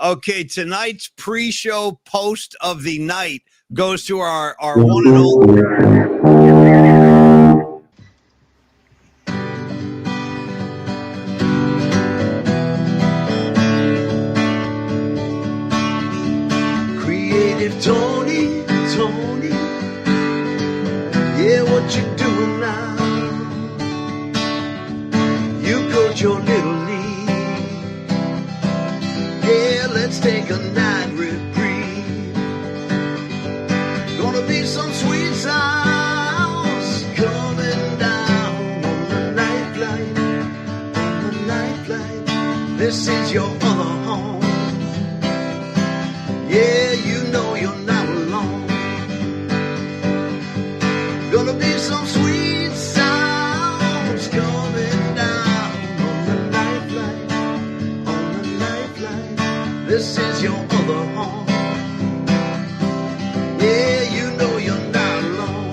Okay, tonight's pre-show post of the night goes to our one and only. Creative Tony, yeah, what you doing now? You coach your little league. Yeah, let's take a night reprieve. Gonna be some sweet sounds coming down on the night flight, on the night flight. This is your other home. Yeah, you know you're not alone. Gonna be some sweet sounds coming down on the night flight, on the night flight. This is your other home. Yeah, you know you're not alone.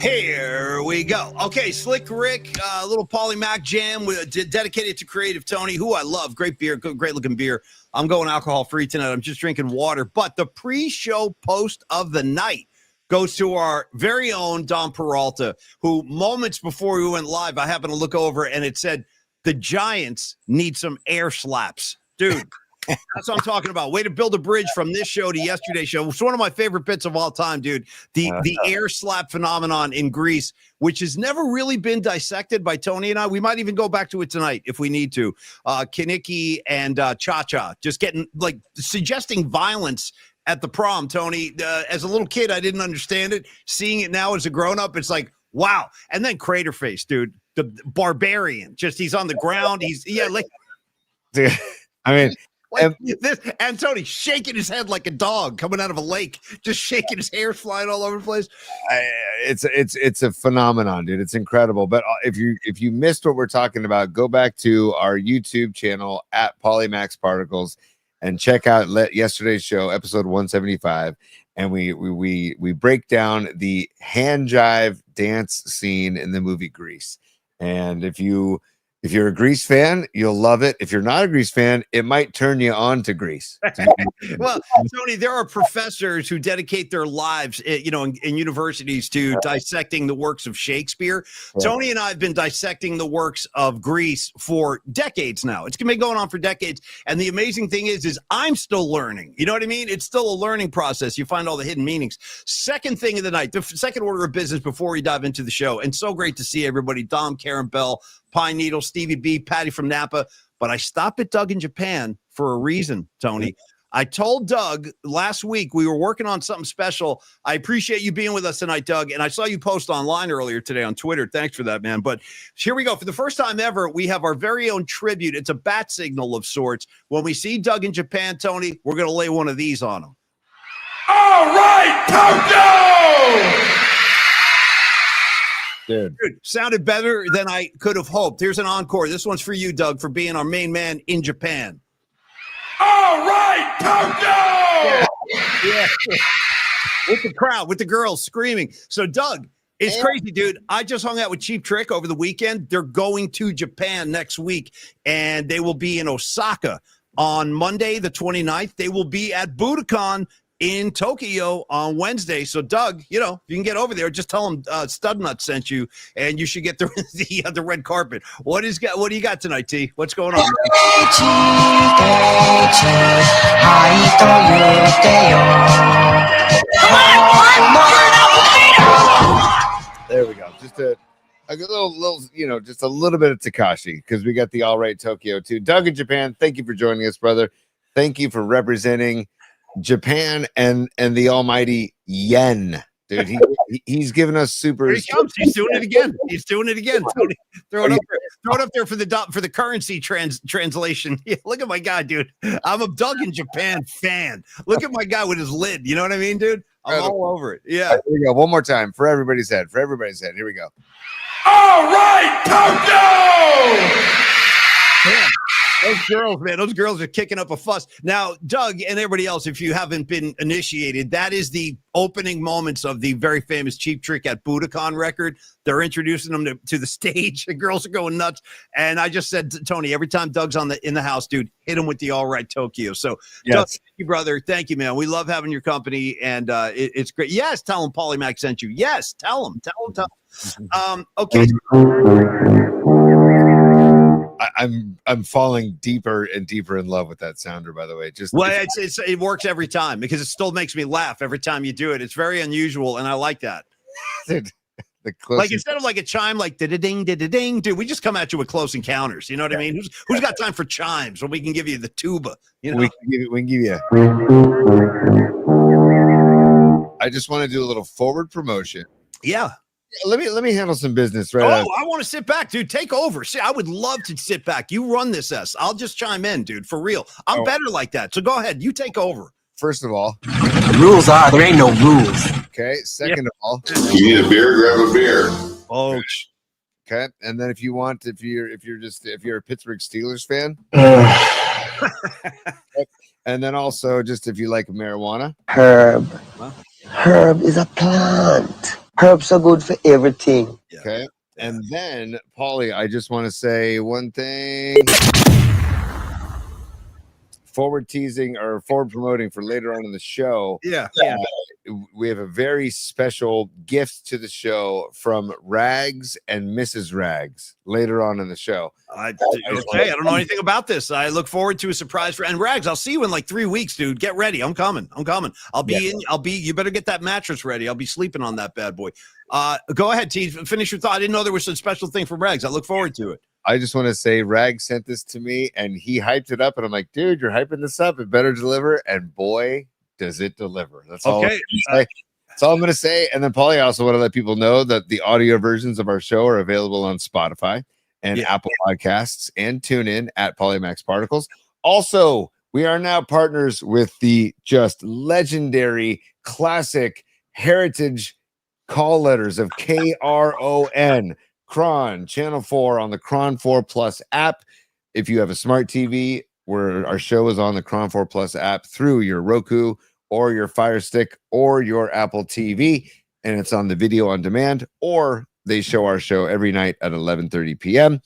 Here we go. Okay, Slick Rick, a little Polymac jam dedicated to Creative Tony, who I love. Great beer, great looking beer. I'm going alcohol free tonight. I'm just drinking water. But the pre-show post of the night goes to our very own Dom Peralta, who moments before we went live, I happened to look over and it said, the Giants need some air slaps. Dude, that's what I'm talking about. Way to build a bridge from this show to yesterday's show. It's one of my favorite bits of all time, dude. The air slap phenomenon in Greece, which has never really been dissected by Tony and I. We might even go back to it tonight if we need to. Kaniki and Cha-Cha just getting, like, suggesting violence at the prom, Tony. As a little kid, I didn't understand it. Seeing it now as a grown-up, it's like, wow. And then Crater Face, dude. The barbarian. Just he's on the ground. Dude, I mean, and Tony shaking his head like a dog coming out of a lake, just shaking his hair flying all over the place. It's a phenomenon, dude. It's incredible. But if you missed what we're talking about, go back to our YouTube channel at Polymax Particles and check out yesterday's show, episode 175. And we break down the hand jive dance scene in the movie Grease. And if you're a Grease fan, you'll love it. If you're not a Grease fan, it might turn you on to Grease. Well, Tony, there are professors who dedicate their lives, in universities to dissecting the works of Shakespeare. Yeah. Tony and I have been dissecting the works of Grease for decades now. It's been going on for decades. And the amazing thing is I'm still learning. You know what I mean? It's still a learning process. You find all the hidden meanings. Second thing of the night, the second order of business before we dive into the show. And so great to see everybody. Dom, Karen Bell, Pine Needle, Stevie B, Patty from Napa. But I stopped at Doug in Japan for a reason, Tony. I told Doug last week we were working on something special. I appreciate you being with us tonight, Doug. And I saw you post online earlier today on Twitter. Thanks for that, man. But here we go. For the first time ever, we have our very own tribute. It's a bat signal of sorts. When we see Doug in Japan, Tony, we're going to lay one of these on him. All right, Tokyo! Dude, sounded better than I could have hoped. Here's an encore. This one's for you, Doug, for being our main man in Japan. All right, Tokyo! Yeah. With the crowd, with the girls screaming. So, Doug, it's crazy, dude. I just hung out with Cheap Trick over the weekend. They're going to Japan next week, and they will be in Osaka on Monday, the 29th. They will be at Budokan in Tokyo on Wednesday. So, Doug, if you can get over there, just tell them Studnut sent you, and you should get the red carpet. What do you got tonight, T? What's going on? There we go. Just a little, just a little bit of Tekashi, because we got the All Right Tokyo too. Doug in Japan, thank you for joining us, brother. Thank you for representing Japan and the almighty yen, dude. He's given us super. Here he comes. He's doing it again. Tony, throw it up there for the currency translation. Yeah, look at my guy, dude. I'm a Doug in Japan fan. Look at my guy with his lid. You know what I mean, dude? I'm all over it. Yeah. Here we go. One more time for everybody's head. Here we go. All right, Tokyo! Yeah. Those girls, man, those girls are kicking up a fuss. Now, Doug and everybody else, if you haven't been initiated, that is the opening moments of the very famous Cheap Trick at Budokan record. They're introducing them to the stage. The girls are going nuts. And I just said to Tony, every time Doug's in the house, dude, hit him with the All Right Tokyo. So, Yes. Doug, thank you, brother. Thank you, man. We love having your company, and it's great. Yes, tell him Paulie Mac sent you. Yes, tell him. Okay. I'm falling deeper and deeper in love with that sounder, by the way. It works every time because it still makes me laugh every time you do it. It's very unusual, and I like that. Dude, like instead of like a chime, like da-da-ding, da-da-ding, dude, we just come at you with Close Encounters. You know what I mean? Who's got time for chimes when we can give you the tuba? You know, we can give you. I just want to do a little forward promotion. Yeah. Let me handle some business right now. I want to sit back, dude. Take over. See, I would love to sit back. You run this S. I'll just chime in, dude, for real. I'm better like that. So go ahead. You take over. First of all, the rules are there ain't no rules. Okay. Second of all, you need a beer, grab a beer. Oh, okay. And then if you're a Pittsburgh Steelers fan, and then also just if you like marijuana, herb is a plant. Herbs are good for everything. Okay. And then, Paulie, I just want to say one thing. Forward teasing or forward promoting for later on in the show. Yeah. We have a very special gift to the show from Rags and Mrs. Rags later on in the show. I don't know anything about this. I look forward to a surprise and Rags. I'll see you in like 3 weeks, dude. Get ready. I'm coming. You better get that mattress ready. I'll be sleeping on that bad boy. Go ahead, T. Finish your thought. I didn't know there was a special thing from Rags. I look forward to it. I just want to say Rag sent this to me and he hyped it up and I'm like, dude, you're hyping this up. It better deliver. And boy, does it deliver. That's all. Okay. That's all I'm going to say. And then Paulie, I also want to let people know that the audio versions of our show are available on Spotify and Apple Podcasts and TuneIn at Polymax Particles. Also, we are now partners with the just legendary classic heritage call letters of KRON. Kron, Channel 4 on the Kron 4 Plus app. If you have a smart TV, where our show is on the Kron 4 Plus app through your Roku or your Fire Stick or your Apple TV, and it's on the video on demand, or they show our show every night at 11:30 p.m.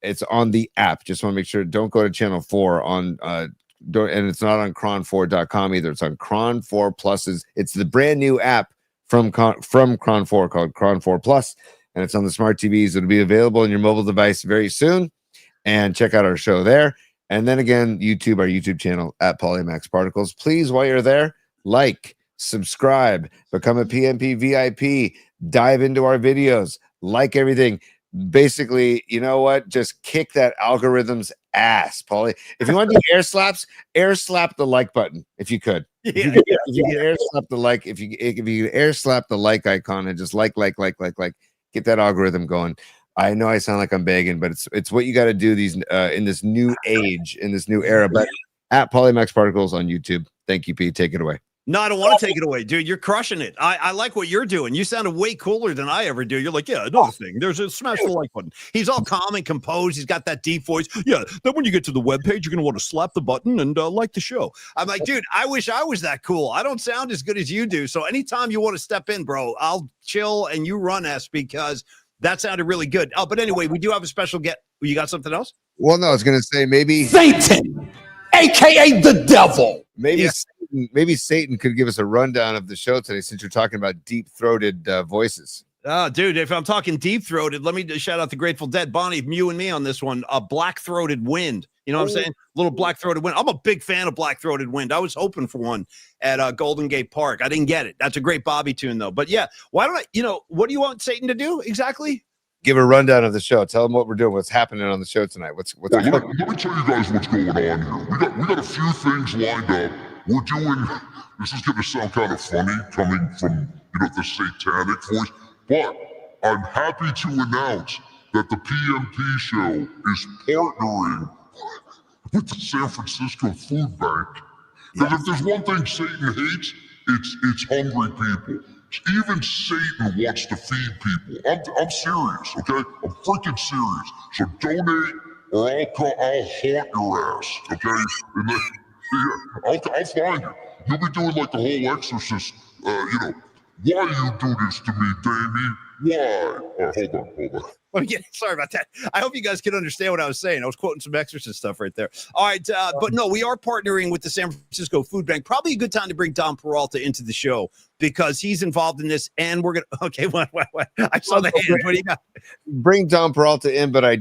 It's on the app. Just want to make sure, don't go to Channel 4 on and it's not on Kron4.com either. It's on Kron 4 Plus's. It's the brand new app from Kron 4 called Kron 4 Plus. And it's on the smart TVs. It'll be available on your mobile device very soon. And check out our show there. And then again, our YouTube channel at Polymax Particles. Please, while you're there, like, subscribe, become a PMP VIP, dive into our videos, like everything. Basically, you know what? Just kick that algorithm's ass, Paulie. If you want to do air slaps, air slap the like button if you could. If you can air slap the like, if you air slap the like icon and just like. Get that algorithm going. I know I sound like I'm begging, but it's what you got to do in this new age, in this new era. But at Polymax Particles on YouTube. Thank you, Pete. Take it away. No, I don't want to take it away, dude. You're crushing it. I like what you're doing. You sounded way cooler than I ever do. You're like, yeah, another thing. There's a smash the like button. He's all calm and composed. He's got that deep voice. Yeah, then when you get to the webpage, you're going to want to slap the button and like the show. I'm like, dude, I wish I was that cool. I don't sound as good as you do. So anytime you want to step in, bro, I'll chill and you run S because that sounded really good. Oh, but anyway, we do have a special get. You got something else? Well, no, I was going to say maybe Satan, aka the devil. Maybe Satan could give us a rundown of the show today since you're talking about deep-throated voices. Oh, dude, if I'm talking deep-throated, let me shout out the Grateful Dead. Bonnie, you and me on this one. A black-throated wind. You know what I'm saying? Little black-throated wind. I'm a big fan of black-throated wind. I was hoping for one at Golden Gate Park. I didn't get it. That's a great Bobby tune, though. But yeah, why don't what do you want Satan to do exactly? Give a rundown of the show. Tell them what we're doing. What's happening on the show tonight? What's let me tell you guys what's going on here. We got a few things lined up. We're doing. This is going to sound kind of funny coming from the satanic voice, but I'm happy to announce that the PMP show is partnering with the San Francisco Food Bank. Because if there's one thing Satan hates, it's hungry people. Even Satan wants to feed people. I'm serious, okay? I'm freaking serious. So donate or I'll haunt your ass, okay? And then, yeah, I'll find you. You'll be doing like the whole Exorcist, why you do this to me, Damie? Why? Hold on. Well, yeah, sorry about that. I hope you guys can understand what I was saying. I was quoting some Exorcist stuff right there. All right, but no, we are partnering with the San Francisco Food Bank. Probably a good time to bring Dom Peralta into the show because he's involved in this, and we're gonna. Okay, what? I saw the hands. What do you got? Bring Dom Peralta in, but I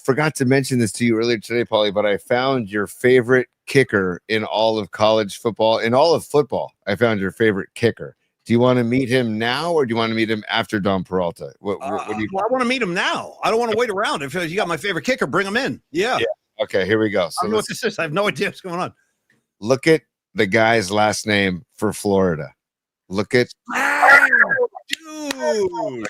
forgot to mention this to you earlier today, Paulie. But I found your favorite kicker in all of college football, in all of football. I found your favorite kicker. Do you want to meet him now, or do you want to meet him after Dom Peralta? What do you? Well, I want to meet him now. I don't want to wait around. If you got my favorite kicker, bring him in. Yeah. Okay, here we go. I don't know what this is. I have no idea what's going on. Look at the guy's last name for Florida. Look at dude.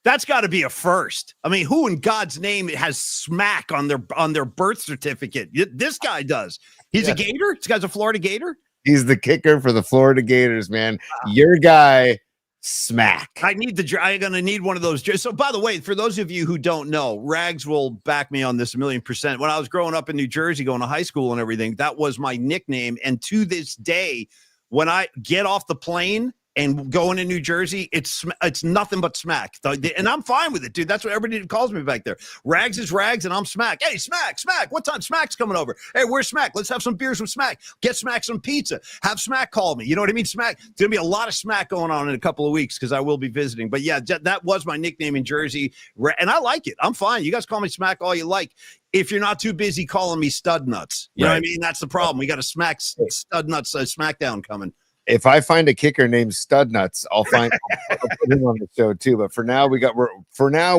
That's got to be a first. I mean, who in God's name has smack on their birth certificate? This guy does. He's a Gator. This guy's a Florida Gator. He's the kicker for the Florida Gators, man. Your guy, smack. I'm gonna need one of those. So, by the way, for those of you who don't know, Rags will back me on this 1,000,000%. When I was growing up in New Jersey, going to high school and everything, that was my nickname. And to this day, when I get off the plane and going in New Jersey, it's nothing but smack. And I'm fine with it, dude. That's what everybody calls me back there. Rags is Rags, and I'm Smack. Hey, Smack. What time Smack's coming over? Hey, where's Smack? Let's have some beers with Smack. Get Smack some pizza. Have Smack call me. You know what I mean? Smack. There's going to be a lot of Smack going on in a couple of weeks because I will be visiting. But, yeah, that was my nickname in Jersey, and I like it. I'm fine. You guys call me Smack all you like. If you're not too busy calling me Stud Nuts. You know what I mean? That's the problem. We got a Stud Nuts Smackdown coming. If I find a kicker named Stud Nuts, I'll put him on the show too. But for now,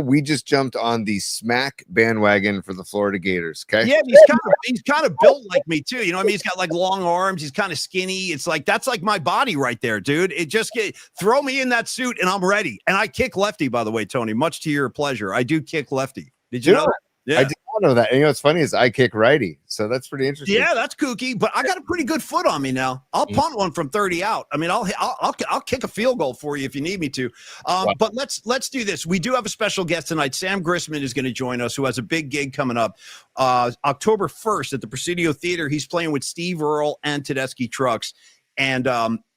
we just jumped on the smack bandwagon for the Florida Gators. Okay. Yeah, he's kind of built like me too. You know what I mean? He's got like long arms. He's kind of skinny. It's like that's like my body right there, dude. Throw me in that suit and I'm ready. And I kick lefty, by the way, Tony. Much to your pleasure, I do kick lefty. Did you know that? Yeah. I did not know that. And what's funny is I kick righty, so that's pretty interesting. Yeah, that's kooky, but I got a pretty good foot on me now. I'll punt one from 30 out. I mean, I'll kick a field goal for you if you need me to. But let's do this. We do have a special guest tonight. Sam Grisman is going to join us, who has a big gig coming up October 1st at the Presidio Theater. He's playing with Steve Earle and Tedeschi Trucks. And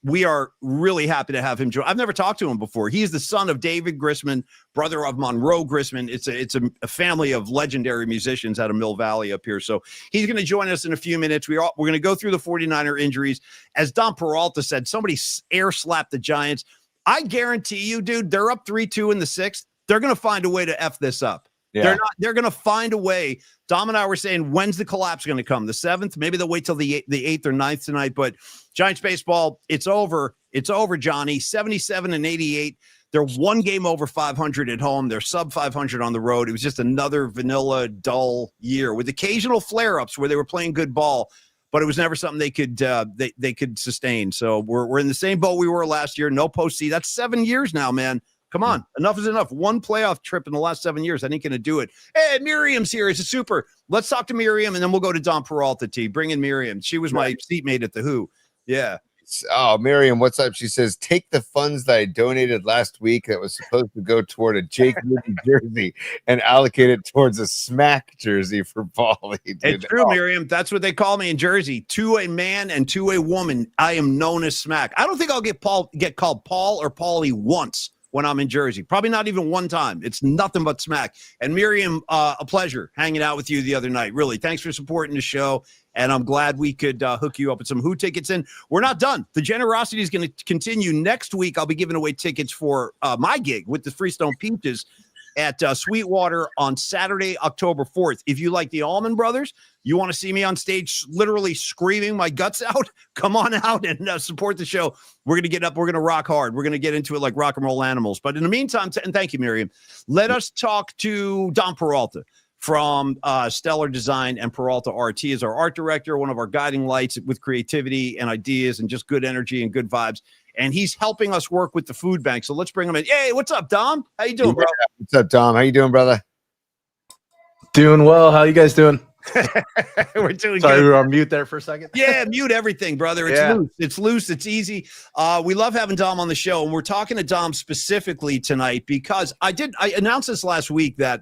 we are really happy to have him join. I've never talked to him before. He's the son of David Grisman, brother of Monroe Grisman. It's a family of legendary musicians out of Mill Valley up here. So he's going to join us in a few minutes. We're going to go through the 49er injuries. As Dom Peralta said, somebody air slapped the Giants. I guarantee you, dude, they're up 3-2 in the sixth. They're going to find a way to F this up. Yeah. They're going to find a way. Dom and I were saying, when's the collapse going to come? The 7th? Maybe they'll wait till the 8th or 9th tonight. But Giants baseball, it's over. It's over, Johnny. 77-88. They're one game over 500 at home. They're sub 500 on the road. It was just another vanilla, dull year with occasional flare-ups where they were playing good ball, but it was never something they could sustain. So we're in the same boat we were last year. No postseason. That's 7 years now, man. Come on. Enough is enough. One playoff trip in the last 7 years. I ain't going to do it. Hey, Miriam's here. It's a super. Let's talk to Miriam, and then we'll go to Dom Peralta, T. Bring in Miriam. She was my seatmate at the Who. Yeah. Oh, Miriam, what's up? She says, take the funds that I donated last week that was supposed to go toward a Jake Moody jersey and allocate it towards a smack jersey for Paulie. It's true, Miriam. That's what they call me in Jersey. To a man and to a woman, I am known as Smack. I don't think I'll get called Paul or Paulie once when I'm in Jersey. Probably not even one time. It's nothing but smack. And Miriam, a pleasure hanging out with you the other night. Really, thanks for supporting the show. And I'm glad we could hook you up with some Who tickets. And we're not done. The generosity is going to continue. Next week, I'll be giving away tickets for my gig with the Freestone Peaches at Sweetwater on Saturday, October 4th. If you like the Allman Brothers, you want to see me on stage literally screaming my guts out, come on out and support the show. We're going to get up. We're going to rock hard. We're going to get into it like rock and roll animals. But in the meantime, and thank you, Miriam, let us talk to Dom Peralta from Stellar Design, and Peralta RT is our art director, one of our guiding lights with creativity and ideas and just good energy and good vibes. And he's helping us work with the food bank. So let's bring him in. Hey, what's up, Dom? How you doing, bro? What's up, Dom? How you doing, brother? Doing well. How you guys doing? We're doing Sorry, good. we were on mute there for a second. Yeah, mute everything, brother. It's loose. It's loose. It's easy. We love having Dom on the show, and we're talking to Dom specifically tonight because I announced this last week that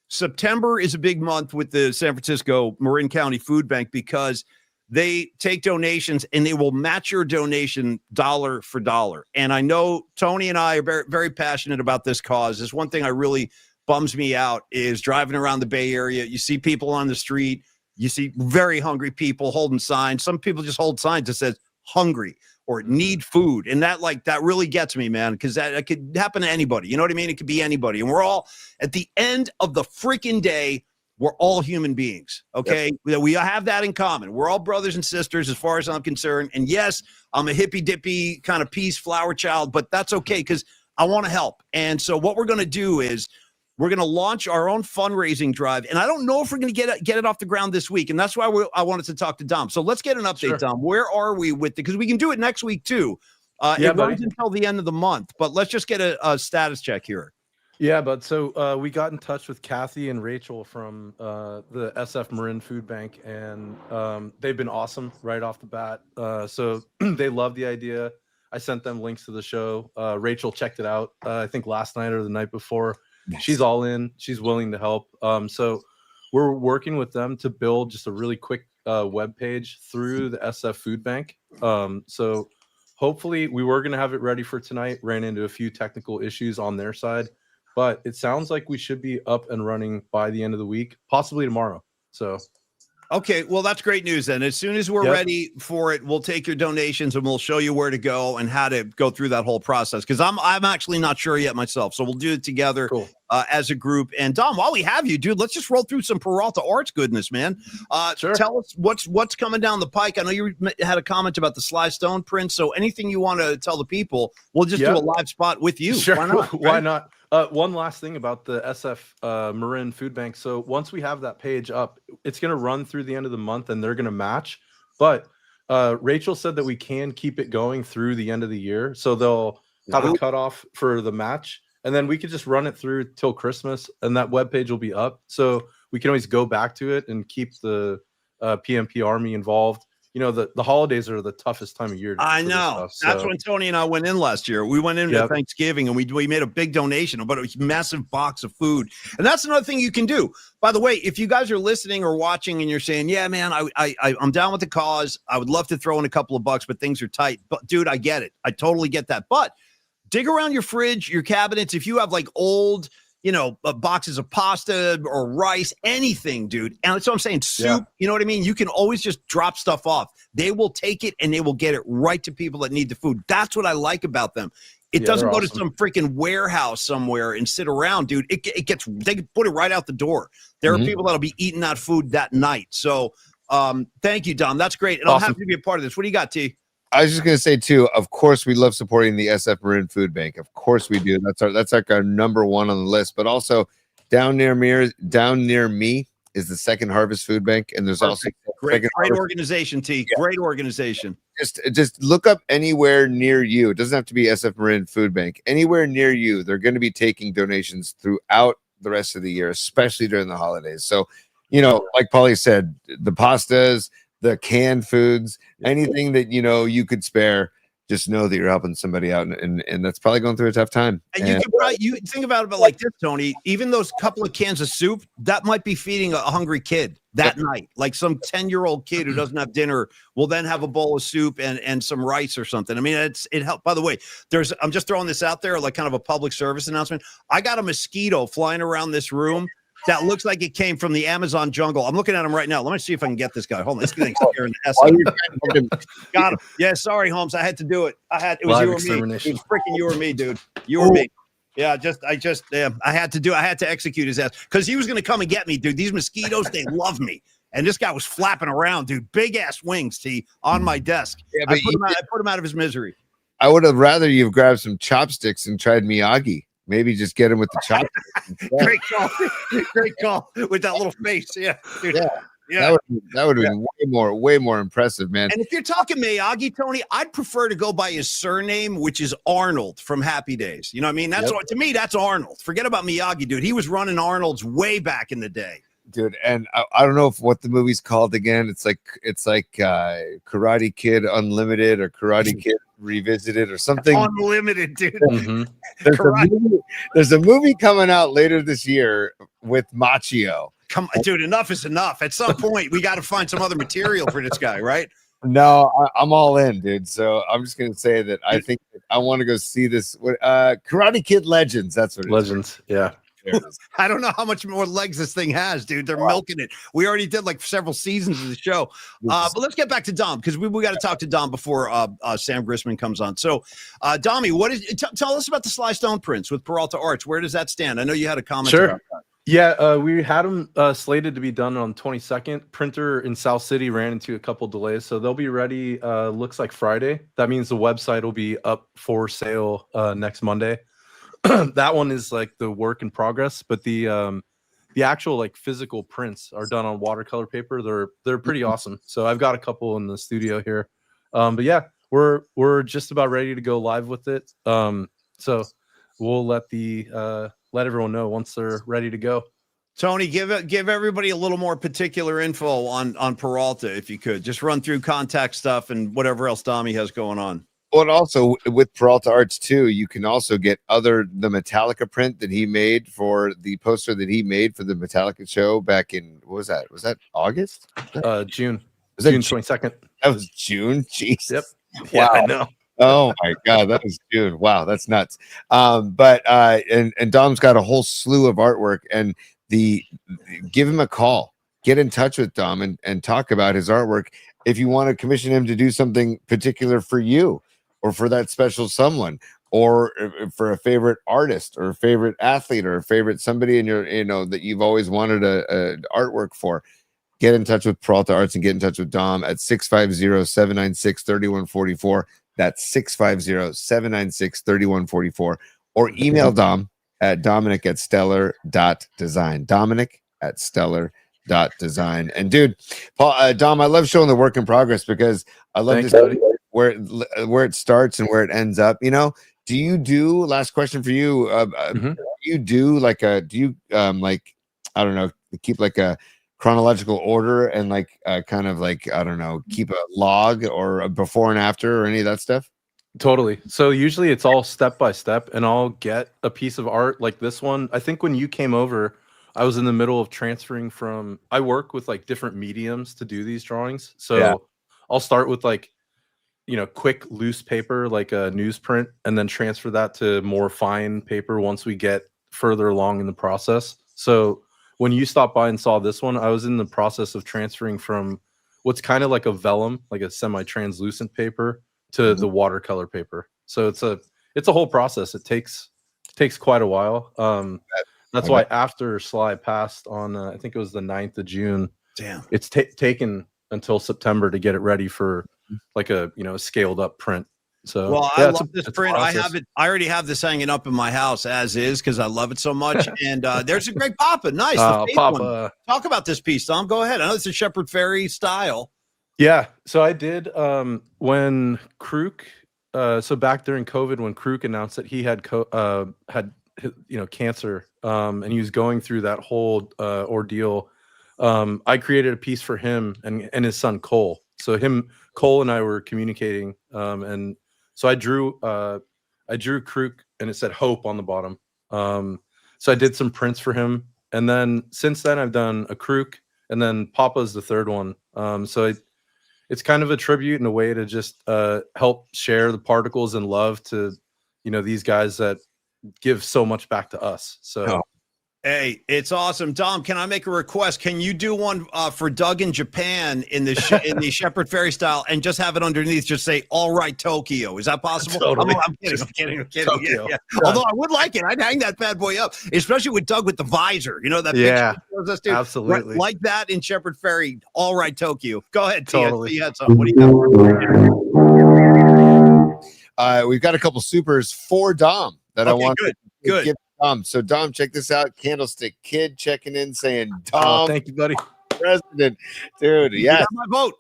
September is a big month with the San Francisco Marin County Food Bank because they take donations and they will match your donation dollar for dollar. And I know Tony and I are very, very passionate about this cause. There's one thing I really bums me out is driving around the Bay Area. You see people on the street. You see very hungry people holding signs. Some people just hold signs that says hungry or need food. And that really gets me, man, because that could happen to anybody. You know what I mean? It could be anybody. And we're all, at the end of the freaking day, we're all human beings, okay? Yep. We have that in common. We're all brothers and sisters as far as I'm concerned. And yes, I'm a hippy-dippy kind of peace flower child, but that's okay because I want to help. And so what we're going to do is we're going to launch our own fundraising drive. And I don't know if we're going to get it off the ground this week. And that's why I wanted to talk to Dom. So let's get an update, sure. Dom. Where are we with it? Because we can do it next week, too. It runs until the end of the month. But let's just get a status check here. Yeah, but so we got in touch with Kathy and Rachel from the SF Marin Food Bank, and they've been awesome right off the bat. So they love the idea. I sent them links to the show. Rachel checked it out, I think last night or the night before. Nice. She's all in. She's willing to help. So we're working with them to build just a really quick web page through the SF Food Bank. So hopefully we were going to have it ready for tonight. Ran into a few technical issues on their side, but it sounds like we should be up and running by the end of the week, possibly tomorrow. So. Okay, well, that's great news then. As soon as we're ready for it, we'll take your donations and we'll show you where to go and how to go through that whole process. Because I'm actually not sure yet myself. So we'll do it together as a group. And Dom, while we have you, dude, let's just roll through some Peralta Arts goodness, man. Sure. Tell us what's coming down the pike. I know you had a comment about the Sly Stone print. So anything you want to tell the people, we'll just do a live spot with you. Sure. Why not? Why not? One last thing about the SF Marin Food Bank. So once we have that page up, it's going to run through the end of the month and they're going to match. But Rachel said that we can keep it going through the end of the year. So they'll have a cutoff for the match. And then we could just run it through till Christmas and that webpage will be up. So we can always go back to it and keep the PMP Army involved. You know, the holidays are the toughest time of year. I know. That's when Tony and I went in last year. We went in at Thanksgiving and we made a big donation, about a massive box of food. And that's another thing you can do. By the way, if you guys are listening or watching and you're saying, yeah, man, I'm down with the cause. I would love to throw in a couple of bucks, but things are tight. But dude, I get it. I totally get that. But dig around your fridge, your cabinets. If you have like old, boxes of pasta or rice, anything, dude. And that's what I'm saying. Soup, you know what I mean? You can always just drop stuff off. They will take it and they will get it right to people that need the food. That's what I like about them. It doesn't go to some freaking warehouse somewhere and sit around, dude. They can put it right out the door. There are people that'll be eating that food that night. So thank you, Dom. That's great. And I'm happy to be a part of this. What do you got, T? I was just going to say too, of course we love supporting the SF Marin Food Bank. Of course we do. That's like our number one on the list. But also down near me is the Second Harvest Food Bank, and there's also great organization. T. Great organization. Just look up anywhere near you. It doesn't have to be SF Marin Food Bank. Anywhere near you, they're going to be taking donations throughout the rest of the year, especially during the holidays. So, like Paulie said, the pastas, the canned foods, anything that you could spare, just know that you're helping somebody out, and that's probably going through a tough time. And you think about it like this, Tony. Even those couple of cans of soup, that might be feeding a hungry kid that night. Like some 10-year-old kid who doesn't have dinner will then have a bowl of soup and some rice or something. I mean, it helped. By the way, I'm just throwing this out there like kind of a public service announcement. I got a mosquito flying around this room that looks like it came from the Amazon jungle. I'm looking at him right now. Let me see if I can get this guy. Hold on. This thing's scaring the S out of me. Got him. Yeah, sorry, Holmes. I had to do it. It was you or me. It was freaking you or me, dude. You or me. Yeah, I had to execute his ass because he was going to come and get me, dude. These mosquitoes, they love me. And this guy was flapping around, dude. Big ass wings, T, on my desk. Yeah, I put him out of his misery. I would have rather you've grabbed some chopsticks and tried Miyagi. Maybe just get him with the chopsticks. Great call with that little face. Yeah, dude. Yeah. That would have been way more impressive, man. And if you're talking Miyagi, Tony, I'd prefer to go by his surname, which is Arnold from Happy Days. You know what I mean? To me, that's Arnold. Forget about Miyagi, dude. He was running Arnold's way back in the day. dude. And I don't know what the movie's called again. It's like Karate Kid Unlimited or Karate Kid Revisited or something. Unlimited, dude. Mhm. There's a movie coming out later this year with Machio. Come on, dude, enough is enough. At some point, we got to find some other material for this guy, right? No, I'm all in, dude. So I'm just gonna say that I think that I want to go see this. Karate Kid Legends. That's what it is. Legends. Yeah. There it is. I don't know how much more legs this thing has, dude. They're milking it. We already did like several seasons of the show. But let's get back to Dom because we got to talk to Dom before Sam Grisman comes on. So, Dommy, tell us about the Sly Stone prints with Peralta Arts. Where does that stand? I know you had a comment. Sure. About that. Yeah, we had them slated to be done on 22nd. Printer in South City ran into a couple delays, so they'll be ready. Looks like Friday. That means the website will be up for sale next Monday. That one is like the work in progress, but the actual like physical prints are done on watercolor paper. They're pretty awesome. So I've got a couple in the studio here. But yeah, we're just about ready to go live with it. So we'll let everyone know once they're ready to go. Tony, give everybody a little more particular info on Peralta, if you could. Just run through contact stuff and whatever else Dommy has going on. Well, and also with Peralta Arts too, you can also get the Metallica print that he made for the poster that he made for the Metallica show back in, what was that? Was that August? June. Was that June 22nd. That was June. Jesus. Yep. Yeah, Wow. I know. Oh my God, that was June. Wow, that's nuts. But Dom's got a whole slew of artwork, and give him a call, get in touch with Dom and talk about his artwork. If you want to commission him to do something particular for you, or for that special someone, or for a favorite artist, or a favorite athlete, or a favorite somebody in your, that you've always wanted a artwork for, get in touch with Peralta Arts and get in touch with Dom at 650-796-3144. That's 650-796-3144. Or email Dom at Dominic@stellar.design. Dominic@stellar.design. And dude, Paul, Dom, I love showing the work in progress because I love Thanks, this buddy. where it starts and where it ends up. Do you do, last question for you, do you do like I don't know, keep like a chronological order and like kind of like, I don't know, keep a log or a before and after or any of that stuff? Totally. So usually it's all step by step, and I'll get a piece of art like this one. I think when you came over, I was in the middle of transferring I work with like different mediums to do these drawings. So Yeah. I'll start with like, quick loose paper, like a newsprint, and then transfer that to more fine paper once we get further along in the process. So when you stopped by and saw this one, I was in the process of transferring from what's kind of like a vellum, like a semi-translucent paper, to the watercolor paper. So it's a whole process. It takes quite a while. That's why after Sly passed on, I think it was the 9th of June. Damn. It's taken until September to get it ready for like a scaled up print. So well, yeah, I love this print. I have it. I already have this hanging up in my house as is because I love it so much. And there's a great Papa. Nice. The faith Papa. one. Talk about this piece, Tom. Go ahead. I know it's a Shepherd Ferry style. Yeah. So I did when Kruk. So back during COVID, when Kruk announced that he had cancer, and he was going through that whole ordeal, I created a piece for him and his son Cole. So Cole and I were communicating, and so I drew Kruk, and it said hope on the bottom. So I did some prints for him, and then since then I've done a Kruk, and then Papa's the third one. So it's kind of a tribute in a way to just help share the particles and love to these guys that give so much back to us. So hey, it's awesome. Dom, can I make a request? Can you do one for Doug in Japan in the Shepherd Ferry style and just have it underneath, just say, all right, Tokyo. Is that possible? Totally. I'm kidding. Yeah, yeah. Although I would like it. I'd hang that bad boy up, especially with Doug with the visor. That yeah, picture us, dude. absolutely. Right, like that in Shepherd Ferry. All right, Tokyo. Go ahead, Totally. T. You had something. What do you got? We've got a couple supers for Dom that I want to good. Dom. So Dom, check this out. Candlestick Kid checking in saying, Dom, thank you, buddy. President, dude. Yeah,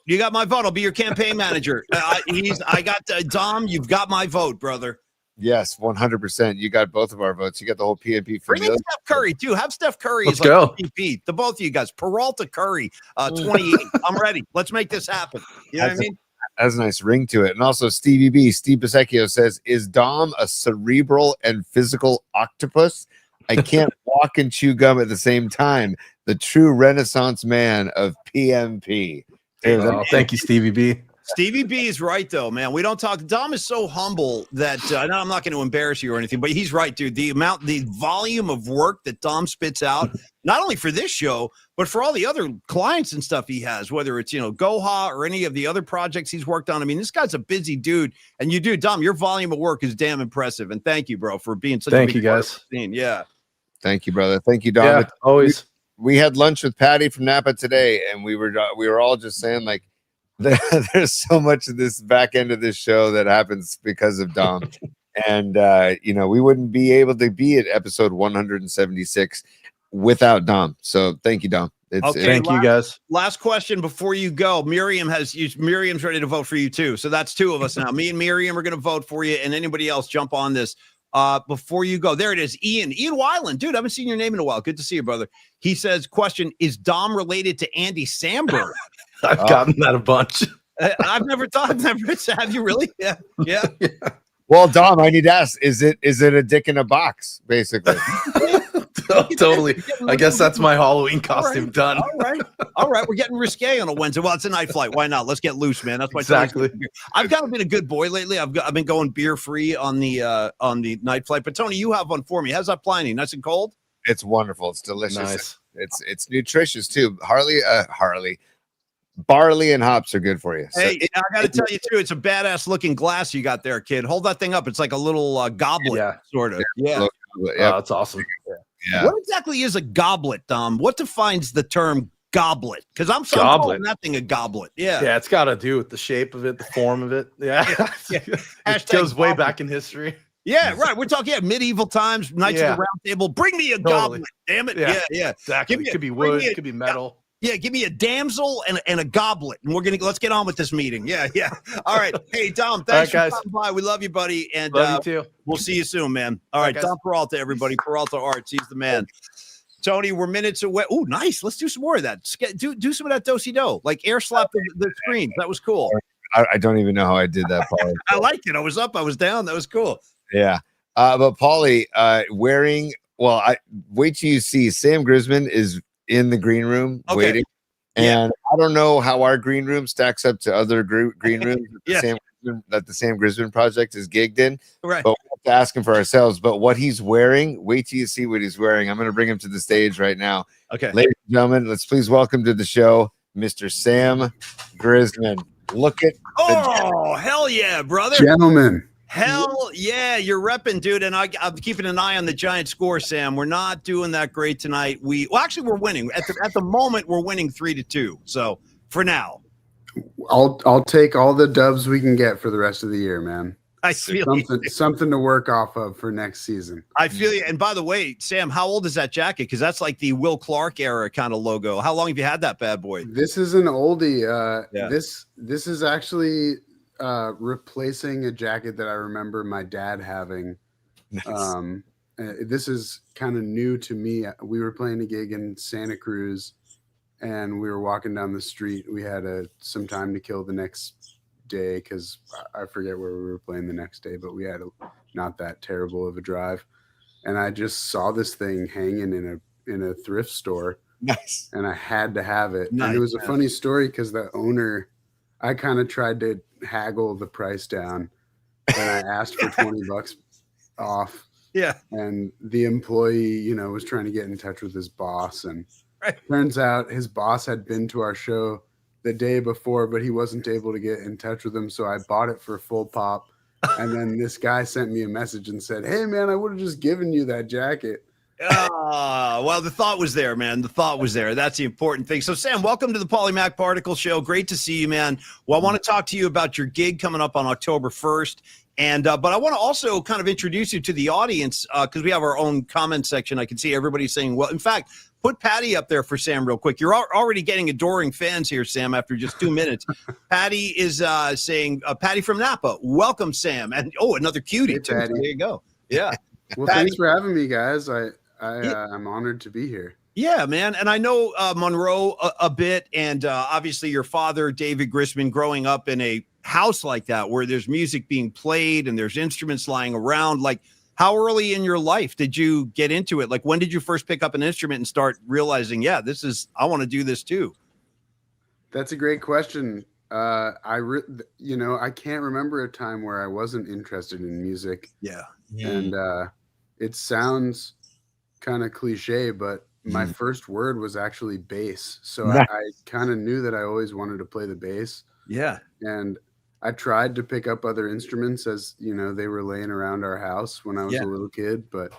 You got my vote. I'll be your campaign manager. I got Dom. You've got my vote, brother. Yes, 100%. You got both of our votes. You got the whole PNP Bring in familia. Steph Curry too. Have Steph Curry Let's as like go. MVP. The both of you guys. Peralta Curry, 28. I'm ready. Let's make this happen. You know what I mean? Has a nice ring to it. And also Stevie B, Steve Bisecchio says, is Dom a cerebral and physical octopus? I can't walk and chew gum at the same time. The true Renaissance man of PMP. Thank you, Stevie B. Stevie B is right, though, man. We don't talk. Dom is so humble that I'm not going to embarrass you or anything, but he's right, dude. The volume of work that Dom spits out, not only for this show, but for all the other clients and stuff he has, whether it's, Goha or any of the other projects he's worked on. I mean, this guy's a busy dude. And you do, Dom, your volume of work is damn impressive. And thank you, bro, for being such a big part of the scene. Yeah. Thank you, brother. Thank you, Dom. Yeah, always. We had lunch with Patty from Napa today, and we were all just saying, like, there's so much of this back end of this show that happens because of Dom. And we wouldn't be able to be at episode 176 without Dom. So thank you, Dom. Thank you, guys. Last question before you go. Miriam's ready to vote for you too. So that's two of us now. Me and Miriam are going to vote for you, and anybody else jump on this. Before you go, there it is. Ian Weiland, dude, I haven't seen your name in a while. Good to see you, brother. He says, question, is Dom related to Andy Samberg? I've gotten that a bunch. I've never have you really? Yeah. Well, Dom, I need to ask, is it a dick in a box, basically? Totally. I guess that's my Halloween costume done. All right. We're getting risque on a Wednesday. Well, it's a night flight. Why not? Let's get loose, man. That's my exactly. I've kind of been a good boy lately. I've been going beer free on the night flight. But Tony, you have one for me. How's that Pliny? Nice and cold? It's wonderful. It's delicious. Nice. It's nutritious too. Barley and hops are good for you. Hey, I got to tell you too, it's a badass looking glass you got there, kid. Hold that thing up. It's like a little goblet, sort of. Yeah. That's awesome. Yeah. What exactly is a goblet, Dom? What defines the term goblet? Because I'm calling that thing a goblet. Yeah. It's got to do with the shape of it, the form of it. Yeah. It goes way back in history. Yeah, right. We're talking medieval times, Knights of the Round Table. Bring me a goblet, damn it. Yeah. Exactly. It could be wood, it could be metal. Yeah, give me a damsel and a goblet, and let's get on with this meeting. Yeah. All right. Hey, Dom, thanks for coming by. We love you, buddy. And love you too. We'll see you soon, man. All right, Dom Peralta, everybody. Peralta Arts, he's the man. Tony, we're minutes away. Oh, nice. Let's do some more of that. Do some of that do-si-do, like air slap the screen. That was cool. I don't even know how I did that, Paulie. I like it. I was up, I was down. That was cool. Yeah. But Paulie, wait till you see Sam Grisman is in the green room waiting. And I don't know how our green room stacks up to other green rooms that the Sam Grisman project is gigged in. Right. But we have to ask him for ourselves. But what he's wearing, wait till you see what he's wearing. I'm going to bring him to the stage right now. Okay. Ladies and gentlemen, let's please welcome to the show, Mr. Sam Grisman. Look at hell yeah, brother. Gentlemen. Hell yeah, you're repping, dude. And I'm keeping an eye on the Giant score, Sam. We're not doing that great tonight. We're winning. At the moment, we're winning 3-2. So for now. I'll take all the dubs we can get for the rest of the year, man. I feel something to work off of for next season. I feel you. And by the way, Sam, how old is that jacket? Because that's like the Will Clark era kind of logo. How long have you had that bad boy? This is an oldie. This is actually replacing a jacket that I remember my dad having. Nice. This is kind of new to me. We were playing a gig in Santa Cruz, and we were walking down the street. We had some time to kill the next day because I forget where we were playing the next day, but we had not that terrible of a drive. And I just saw this thing hanging in a thrift store. Nice. And I had to have it. Nice. And it was a funny story because the owner, I kind of tried to haggle the price down, and I asked for $20 off. Yeah. And the employee, was trying to get in touch with his boss, and turns out his boss had been to our show the day before, but he wasn't able to get in touch with him. So I bought it for full pop. And then this guy sent me a message and said, "Hey man, I would have just given you that jacket." Well, the thought was there, man. The thought was there. That's the important thing. So, Sam, welcome to the Polymac Particle Show. Great to see you, man. Well, I want to talk to you about your gig coming up on October 1st. And but I want to also kind of introduce you to the audience because we have our own comment section. I can see everybody saying, well, in fact, put Patty up there for Sam real quick. You're already getting adoring fans here, Sam, after just 2 minutes. Patty is saying, Patty from Napa, welcome, Sam. And another cutie, Hey, too. Patty. There you go. Yeah. Well, Patty. thanks for having me, guys. I'm honored to be here. Yeah, man. And I know Monroe a bit, and obviously your father, David Grisman, growing up in a house like that where there's music being played and there's instruments lying around. Like, how early in your life did you get into it? Like, when did you first pick up an instrument and start realizing, yeah, I want to do this too? That's a great question. I can't remember a time where I wasn't interested in music. Yeah. And it sounds kind of cliche, but my first word was actually bass. So I kind of knew that I always wanted to play the bass. Yeah. And I tried to pick up other instruments as, they were laying around our house when I was a little kid, but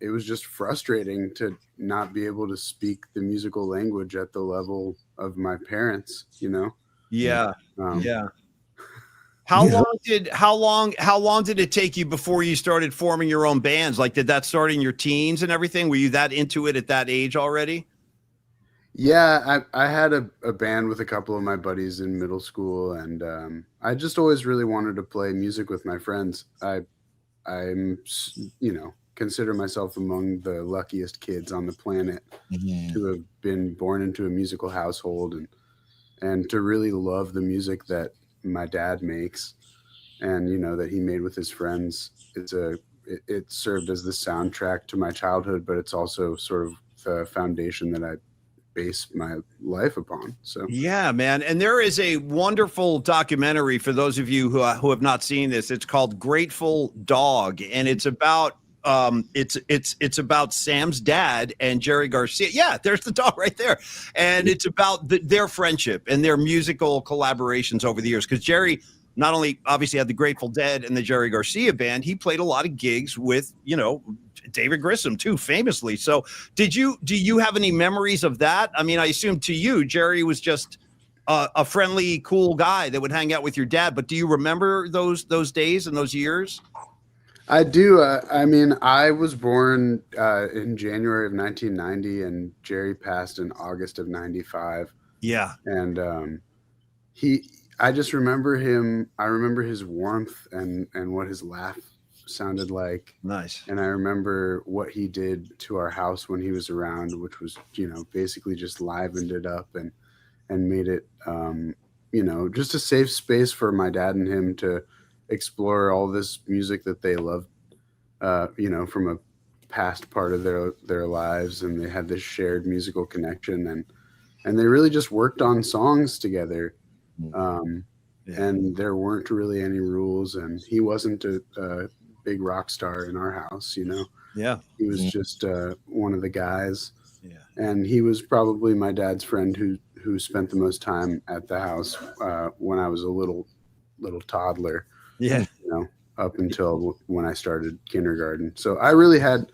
it was just frustrating to not be able to speak the musical language at the level of my parents, Yeah. Yeah. How long did it take you before you started forming your own bands? Like, did that start in your teens and everything? Were you that into it at that age already? Yeah, I had a band with a couple of my buddies in middle school, and I just always really wanted to play music with my friends. I'm consider myself among the luckiest kids on the planet to have been born into a musical household and to really love the music that my dad makes and that he made with his friends. It served as the soundtrack to my childhood, but it's also sort of the foundation that I base my life upon. So yeah, man. And there is a wonderful documentary for those of you who have not seen this. It's called Grateful Dog, and it's about it's about Sam's dad and Jerry Garcia. Yeah, there's the dog right there. And it's about their friendship and their musical collaborations over the years. Because Jerry not only obviously had the Grateful Dead and the Jerry Garcia band, he played a lot of gigs with, David Grissom too, famously. So do you have any memories of that? I mean, I assume to you, Jerry was just a friendly, cool guy that would hang out with your dad. But do you remember those days and those years? I do. I was born in January of 1990, and Jerry passed in August of 95. Yeah. And I just remember him. I remember his warmth and what his laugh sounded like. Nice. And I remember what he did to our house when he was around, which was, basically just livened it up and made it, just a safe space for my dad and him to explore all this music that they loved, from a past part of their lives. And they had this shared musical connection and they really just worked on songs together. And there weren't really any rules, and he wasn't a big rock star in our house, Yeah. He was just one of the guys. Yeah. And he was probably my dad's friend who spent the most time at the house when I was a little toddler. Yeah. Up until when I started kindergarten. So I really had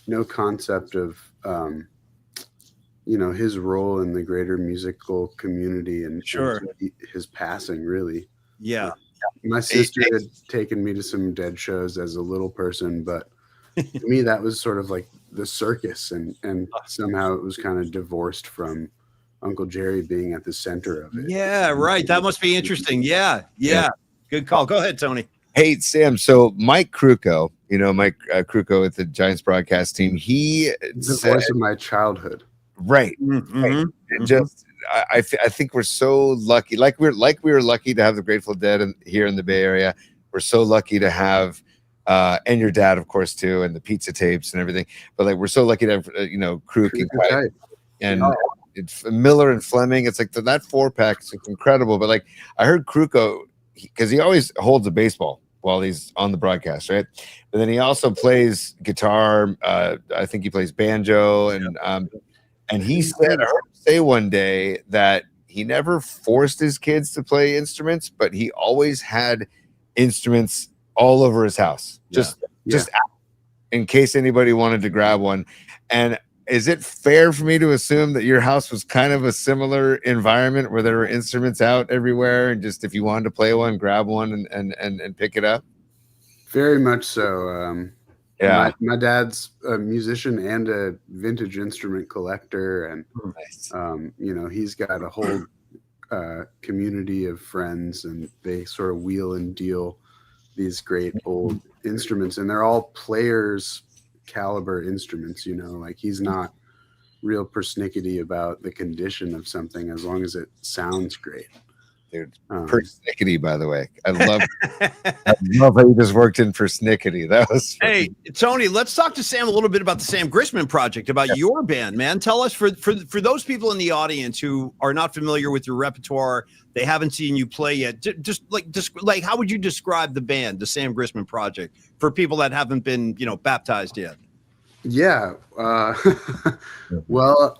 no concept of his role in the greater musical community and sure his passing, really. Yeah. My sister had taken me to some Dead shows as a little person, but to me that was sort of like the circus, and somehow it was kind of divorced from Uncle Jerry being at the center of it. Yeah, right. That must be interesting. Yeah. Good call. Go ahead, Tony. Hey, Sam. So Mike Kruko, Mike Kruko with the Giants broadcast team, he the voice of my childhood. Right. Mm-hmm. Right. Just I think we're so lucky. Like we were lucky to have the Grateful Dead here in the Bay Area. We're so lucky to have and your dad, of course, too, and the pizza tapes and everything. But like we're so lucky to have Kruk and it's Miller and Fleming. It's like that 4-pack is incredible. But like I heard Kruko, because he always holds a baseball while he's on the broadcast, right? But then he also plays guitar. I think he plays banjo, and he said, I heard him say one day that he never forced his kids to play instruments, but he always had instruments all over his house. in case anybody wanted to grab one. And is it fair for me to assume that your house was kind of a similar environment where there were instruments out everywhere, and just if you wanted to play one, grab one and pick it up? Very much so. Yeah. My dad's a musician and a vintage instrument collector, and Nice. you know, he's got a whole community of friends, and they sort of wheel and deal these great old instruments, and they're all players caliber instruments. You know, like he's not real persnickety about the condition of something as long as it sounds great. Dude, persnickety, by the way. I love how you just worked in persnickety. That was hey, Tony, let's talk to Sam a little bit about the Sam Grisman project, about your band, man. Tell us, for those people in the audience who are not familiar with your repertoire, they haven't seen you play yet, just like how would you describe the band, the Sam Grisman project, for people that haven't been, you know, baptized yet? Yeah. Well,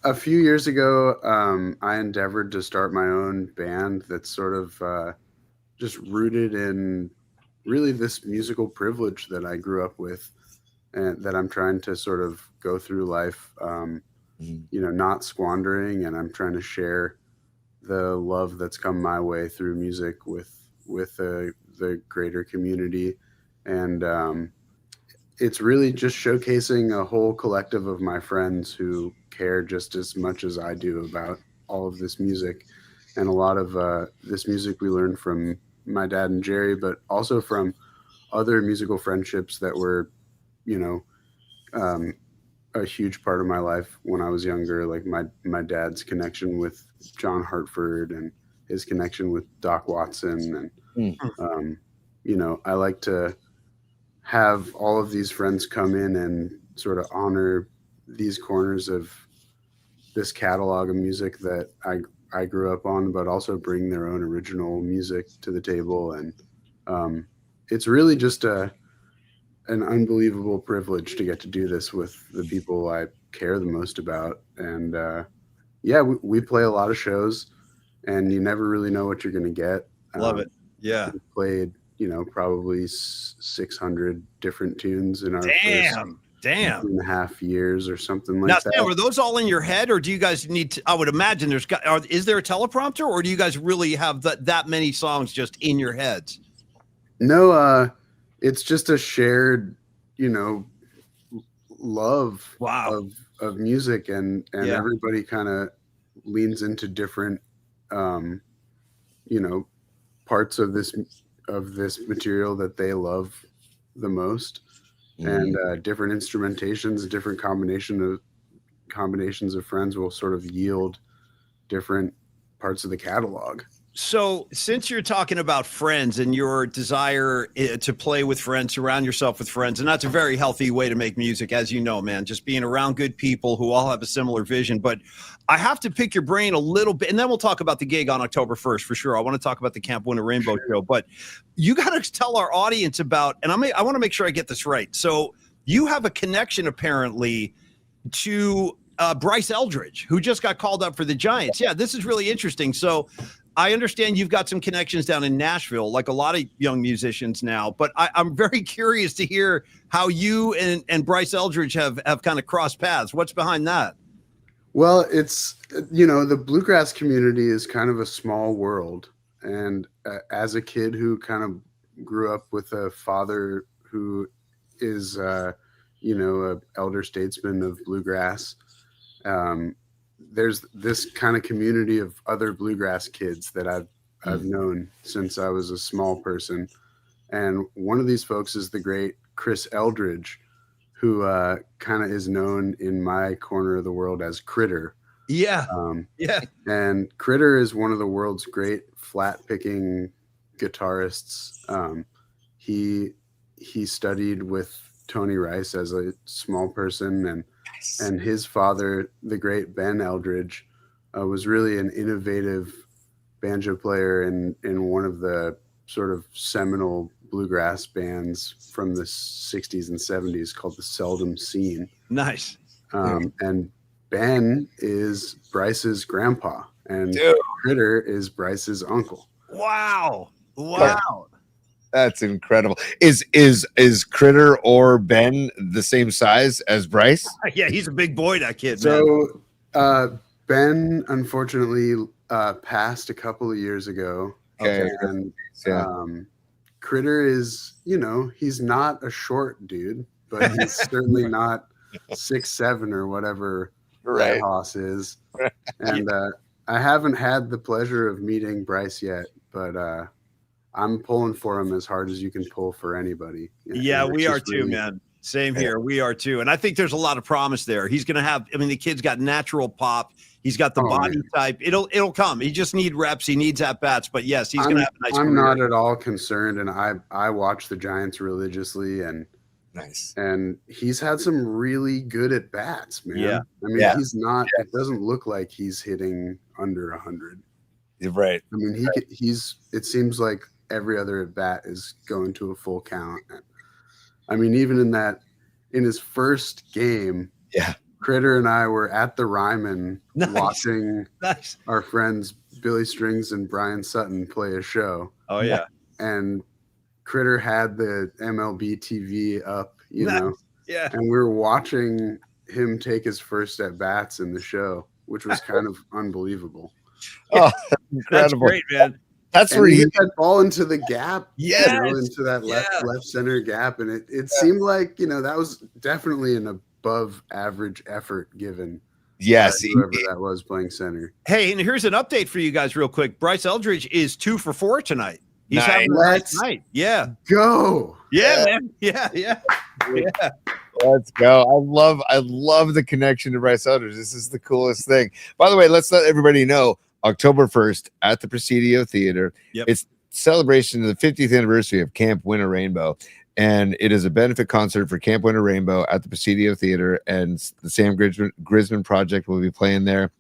a few years ago, I endeavored to start my own band that's sort of just rooted in really this musical privilege that I grew up with, and that I'm trying to sort of go through life, you know, not squandering, and I'm trying to share the love that's come my way through music with the greater community. And it's really just showcasing a whole collective of my friends who care just as much as I do about all of this music. And a lot of this music we learned from my dad and Jerry, but also from other musical friendships that were, you know, a huge part of my life when I was younger, like my dad's connection with John Hartford and his connection with Doc Watson. And, you know, I like to have all of these friends come in and sort of honor these corners of this catalog of music that I grew up on, but also bring their own original music to the table. And it's really just an unbelievable privilege to get to do this with the people I care the most about. And yeah, we play a lot of shows, and you never really know what you're going to get. Love it. Yeah. We played, you know, probably 600 different tunes in our first 2.5 years or something like now, that. Sam, are those all in your head, or do you guys need to? I would imagine is there a teleprompter, or do you guys really have that many songs just in your heads? No, it's just a shared, you know, love of music, and everybody kind of leans into different, you know, parts of this material that they love the most, and different instrumentations, different combinations of friends will sort of yield different parts of the catalog. So since you're talking about friends and your desire to play with friends, surround yourself with friends, and that's a very healthy way to make music, as you know, man, just being around good people who all have a similar vision. But I have to pick your brain a little bit, and then we'll talk about the gig on October 1st for sure. I want to talk about the Camp Winter Rainbow show, but you got to tell our audience about, and I want to make sure I get this right. So you have a connection apparently to Bryce Eldridge, who just got called up for the Giants. Yeah, this is really interesting. So I understand you've got some connections down in Nashville, like a lot of young musicians now, but I'm very curious to hear how you and Bryce Eldridge have kind of crossed paths. What's behind that? Well, it's, you know, the bluegrass community is kind of a small world. And as a kid who kind of grew up with a father who is, you know, an elder statesman of bluegrass, there's this kind of community of other bluegrass kids that I've known since I was a small person. And one of these folks is the great Chris Eldridge, who kind of is known in my corner of the world as Critter. Yeah. And Critter is one of the world's great flat picking guitarists. He studied with Tony Rice as a small person, and his father, the great Ben Eldridge, was really an innovative banjo player in one of the sort of seminal bluegrass bands from the 60s and 70s called the Seldom Scene. Nice. And Ben is Bryce's grandpa, and Critter is Bryce's uncle. Wow. That's incredible. Is Critter or Ben the same size as Bryce? Yeah, he's a big boy, that kid, man. So Ben unfortunately passed a couple of years ago. Okay. And Yeah. Critter is, he's not a short dude, but he's certainly not 6'7" or whatever Right. that hoss is. And I haven't had the pleasure of meeting Bryce yet, but I'm pulling for him as hard as you can pull for anybody. Yeah, we are too, man. Same here. We are too. And I think there's a lot of promise there. He's going to have, I mean, the kid's got natural pop. He's got the body type. It'll come. He just need reps. He needs at bats. But yes, he's going to have a nice I'm career. not at all concerned. And I watch the Giants religiously, and Nice. and he's had some really good at bats, man. Yeah. I mean, he's not, it doesn't look like he's hitting under 100. You're right. I mean, it seems like every other at bat is going to a full count. I mean, even in his first game, Critter and I were at the Ryman watching our friends Billy Strings and Brian Sutton play a show. Oh yeah. And Critter had the MLB TV up, you know. Yeah. And we were watching him take his first at bats in the show, which was kind of unbelievable. Oh, incredible. That's great, man. That's and where he he hit that ball into the gap, Yes. into that left center gap, and it seemed like that was definitely an above average effort given. Yes, whoever that was playing center. Hey, and here's an update for you guys, real quick. Bryce Eldridge is 2 for 4 tonight. He's having a nice night. Yeah. Go. Yeah, man. Yeah. Let's go. I love the connection to Bryce Eldridge. This is the coolest thing. By the way, let's let everybody know October 1st at the Presidio Theater. Yep. It's celebration of the 50th anniversary of Camp Winter Rainbow. And it is a benefit concert for Camp Winter Rainbow at the Presidio Theater. And the Sam Grisman Project will be playing there.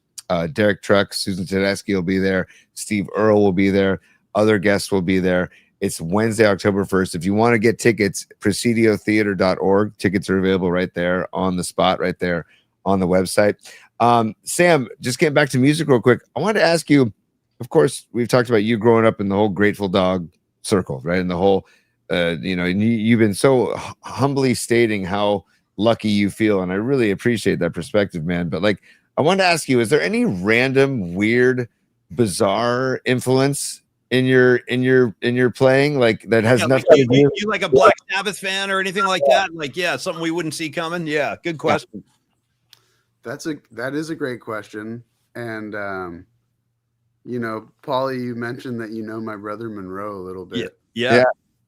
Derek Truck, Susan Tedeschi will be there. Steve Earle will be there. Other guests will be there. It's Wednesday, October 1st. If you want to get tickets, presidiotheater.org. Tickets are available right there on the spot, right there on the website. Sam, just getting back to music real quick. I wanted to ask you, of course, we've talked about you growing up in the whole Grateful Dog circle, right? And the whole, you've been so humbly stating how lucky you feel. And I really appreciate that perspective, man. But like, I wanted to ask you, is there any random, weird, bizarre influence in your playing, like that has nothing to do? You like a Black Sabbath fan or anything like that? Like, something we wouldn't see coming. Yeah, good question. That is a great question. And Paulie, you mentioned that my brother Monroe a little bit. Yeah.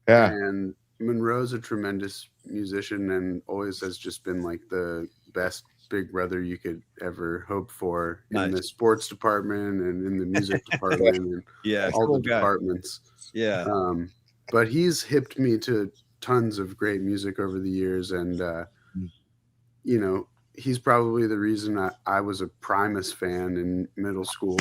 And Monroe's a tremendous musician and always has just been like the best big brother you could ever hope for in the sports department and in the music department and all the departments. Yeah. But he's hipped me to tons of great music over the years. And, he's probably the reason I was a Primus fan in middle school.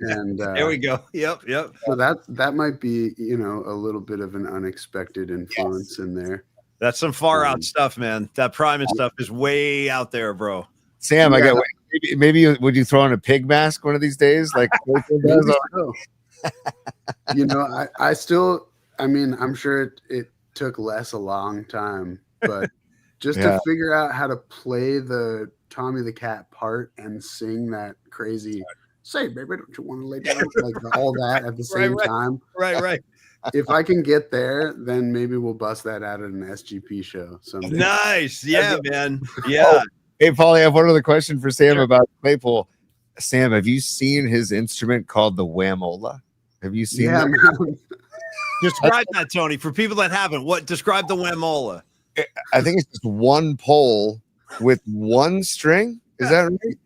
And there we go. Yep. So that might be, a little bit of an unexpected influence in there. That's some far out stuff, man. That Primus stuff is way out there, bro. Sam, maybe would you throw on a pig mask one of these days? Like, I'm sure it took Les a long time, but just to figure out how to play the Tommy the Cat part and sing that crazy, say, baby, don't you want to lay down? Like all that at the same time. Right. If I can get there, then maybe we'll bust that out at an SGP show someday. Nice. Yeah, man. Yeah. Hey, Paulie, I have one other question for Sam about Claypool. Sam, have you seen his instrument called the whamola? Have you seen that? Man. Describe that, Tony, for people that haven't. Describe the whamola? I think it's just one pole with one string. Is that right?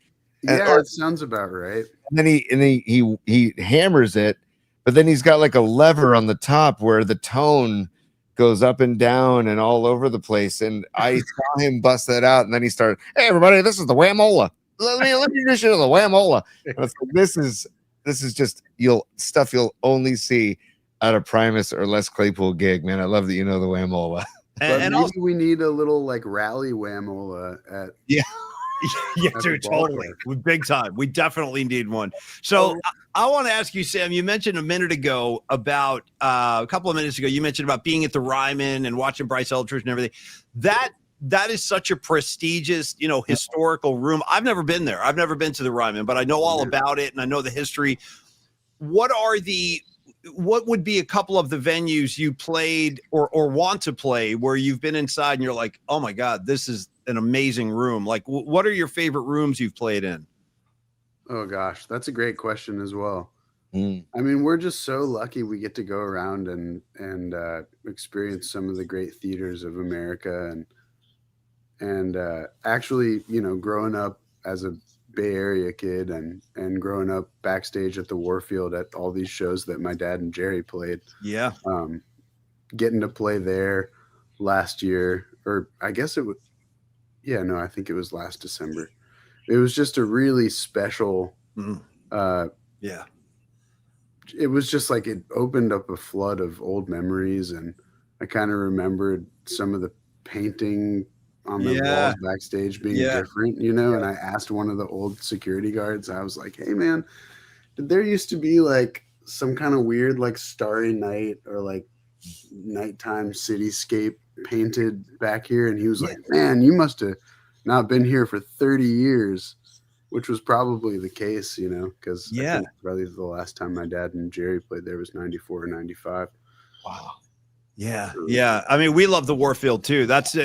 Yeah, it sounds about right. And then he hammers it. But then he's got like a lever on the top where the tone goes up and down and all over the place. And I saw him bust that out. And then he started, hey, everybody, this is the whamola. Let me introduce you to the whamola. And it's like, this is just you'll only see at a Primus or Les Claypool gig, man. I love that you know the whamola. And maybe we need a little like rally whamola at dude, totally. Big time. We definitely need one. So I want to ask you, Sam, you mentioned a minute ago about a couple of minutes ago, you mentioned about being at the Ryman and watching Bryce Eldridge and everything. That is such a prestigious, historical room. I've never been there. I've never been to the Ryman, but I know all about it and I know the history. What would be a couple of the venues you played or want to play where you've been inside and you're like, oh my God, this is an amazing room. Like, what are your favorite rooms you've played in? Oh gosh, that's a great question as well. Mm. I mean, we're just so lucky we get to go around and experience some of the great theaters of America, and actually, growing up as a Bay Area kid and growing up backstage at the Warfield at all these shows that my dad and Jerry played. Yeah. Getting to play there last year, or I guess it was, I think it was last December. It was just a really special, yeah. It was just like it opened up a flood of old memories, and I kind of remembered some of the painting on the walls backstage being different, and I asked one of the old security guards, I was like, hey man, did there used to be like some kind of weird like Starry Night or like nighttime cityscape painted back here? And he was like, man, you must have not been here for 30 years, which was probably the case, because I think probably the last time my dad and Jerry played there was 94 or 95. Wow. Yeah. Yeah. I mean, we love the Warfield too. That's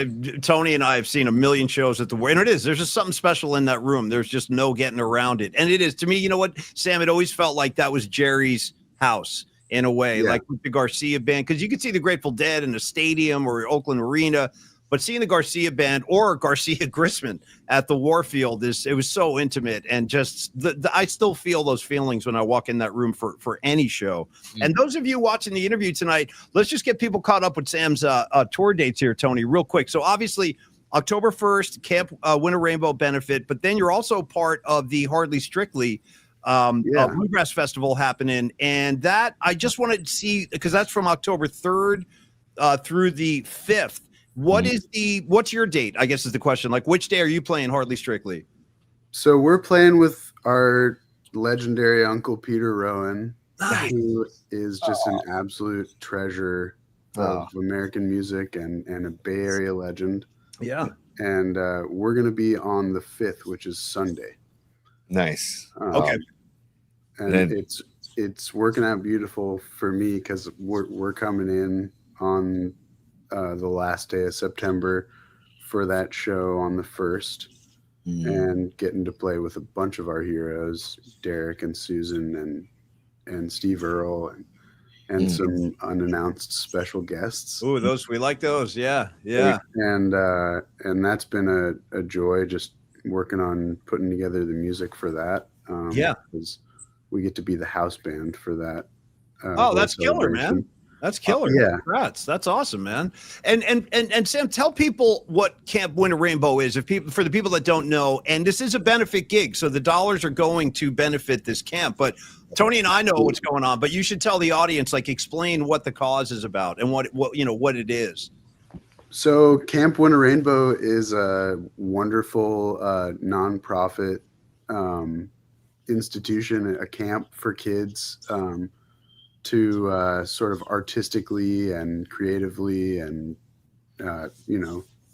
Tony and I have seen a million shows at the War, and there's just something special in that room. There's just no getting around it. And it is, to me, you know what, Sam, it always felt like that was Jerry's house in a way, like with the Garcia band, because you could see the Grateful Dead in a stadium or Oakland Arena. But seeing the Garcia band or Garcia Grisman at the Warfield it was so intimate, and just I still feel those feelings when I walk in that room for any show. Mm-hmm. And those of you watching the interview tonight, let's just get people caught up with Sam's tour dates here, Tony, real quick. So obviously October 1st, Camp Winter Rainbow benefit, but then you're also part of the Hardly Strictly Bluegrass Festival happening, and that I just wanted to see, because that's from October 3rd through the 5th. What's your date, I guess is the question. Like, which day are you playing Hardly Strictly? So we're playing with our legendary Uncle Peter Rowan, who is just an absolute treasure of American music and a Bay Area legend. Yeah. And we're going to be on the 5th, which is Sunday. Nice. Okay. And it's working out beautiful for me because we're coming in on the last day of September for that show on the 1st, and getting to play with a bunch of our heroes, Derek and Susan and Steve Earle and some unannounced special guests. Ooh, we like those. Yeah. Yeah. And that's been a joy, just working on putting together the music for that. Because we get to be the house band for that. That's killer, man. That's killer. Congrats. That's awesome, man. And Sam, tell people what Camp Winter Rainbow is, for the people that don't know. And this is a benefit gig, so the dollars are going to benefit this camp. But Tony and I know what's going on, but you should tell the audience, like, explain what the cause is about and what it is. So Camp Winter Rainbow is a wonderful nonprofit institution, a camp for kids to sort of artistically and creatively and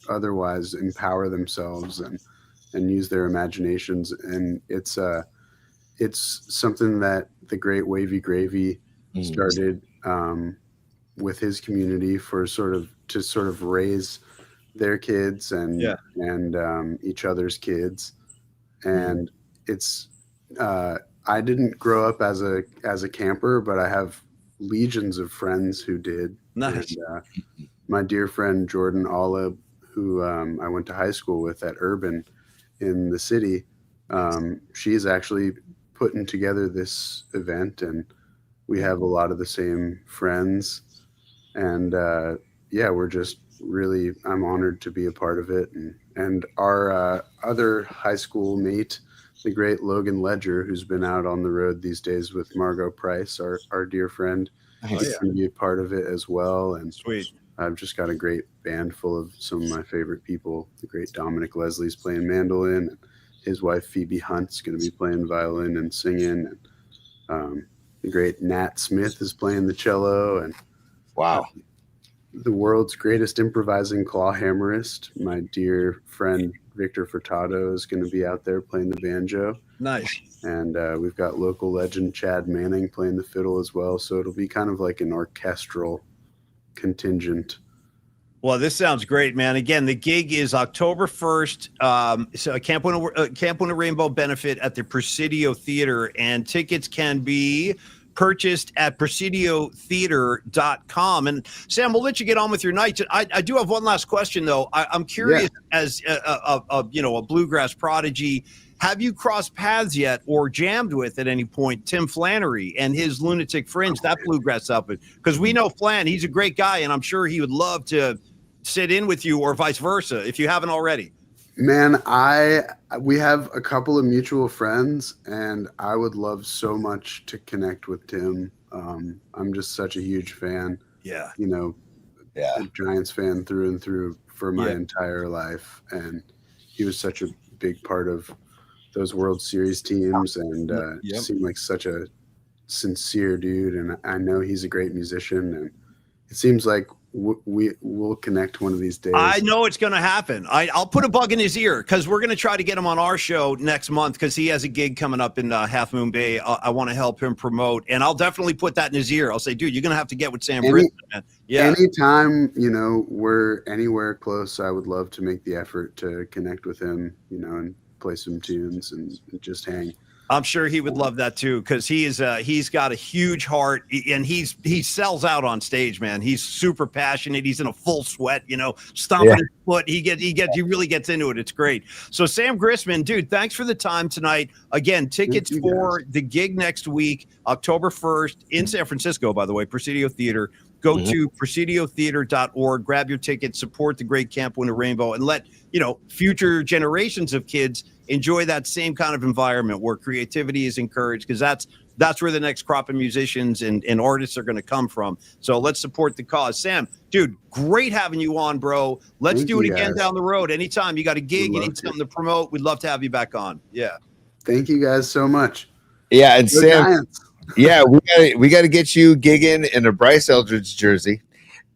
otherwise empower themselves and use their imaginations. And it's something that the great Wavy Gravy started with his community to sort of raise their kids and each other's kids. And it's I didn't grow up as a camper, but I have legions of friends who did. Nice. And, my dear friend Jordan Olive, who I went to high school with at Urban in the city, she's actually putting together this event, and we have a lot of the same friends. And we're just really, I'm honored to be a part of it. And our other high school mate, the great Logan Ledger, who's been out on the road these days with Margot Price, our dear friend, is going to be a part of it as well. And sweet. I've just got a great band full of some of my favorite people. The great Dominic Leslie's playing mandolin, and his wife Phoebe Hunt's going to be playing violin and singing. The great Nat Smith is playing the cello, and Wow. The world's greatest improvising claw hammerist, my dear friend Victor Furtado, is going to be out there playing the banjo. Nice. And we've got local legend Chad Manning playing the fiddle as well. So it'll be kind of like an orchestral contingent. Well, this sounds great, man. Again, the gig is October 1st. So Camp Win a Rainbow benefit at the Presidio Theater, and tickets can be purchased at presidiotheater.com. And Sam, we'll let you get on with your night. I do have one last question, though. I'm curious, as a bluegrass prodigy, have you crossed paths yet or jammed with at any point Tim Flannery and his Lunatic Fringe, that bluegrass outfit? Because we know Flan, he's a great guy, and I'm sure he would love to sit in with you, or vice versa, if you haven't already. Man, we have a couple of mutual friends, and I would love so much to connect with Tim. I'm just such a huge fan. Yeah. A Giants fan through and through for my entire life, and he was such a big part of those World Series teams, and seemed like such a sincere dude. And I know he's a great musician, and it seems like we will connect one of these days. I know it's going to happen. I'll put a bug in his ear, because we're going to try to get him on our show next month, because he has a gig coming up in Half Moon Bay. I want to help him promote, and I'll definitely put that in his ear. I'll say, dude, you're going to have to get with Sam Grisman, man. Yeah. Anytime, we're anywhere close, I would love to make the effort to connect with him, and play some tunes and just hang. I'm sure he would love that too, because he's got a huge heart, and he sells out on stage, man. He's super passionate. He's in a full sweat, stomping his foot. He really gets into it. It's great. So Sam Grisman, dude, thanks for the time tonight. Again, tickets for the gig next week, October 1st in San Francisco, by the way, Presidio Theater. Go to presidiotheater.org, grab your ticket, support the great Camp Win a Rainbow, and let future generations of kids enjoy that same kind of environment where creativity is encouraged, because that's where the next crop of musicians and artists are going to come from. So let's support the cause. Sam, dude, great having you on, bro. Let's do it again down the road. Anytime you got a gig, you need something to promote, we'd love to have you back on. Yeah. Thank you guys so much. Yeah, and Go Sam, Giants. yeah, we got to get you gigging in a Bryce Eldridge jersey,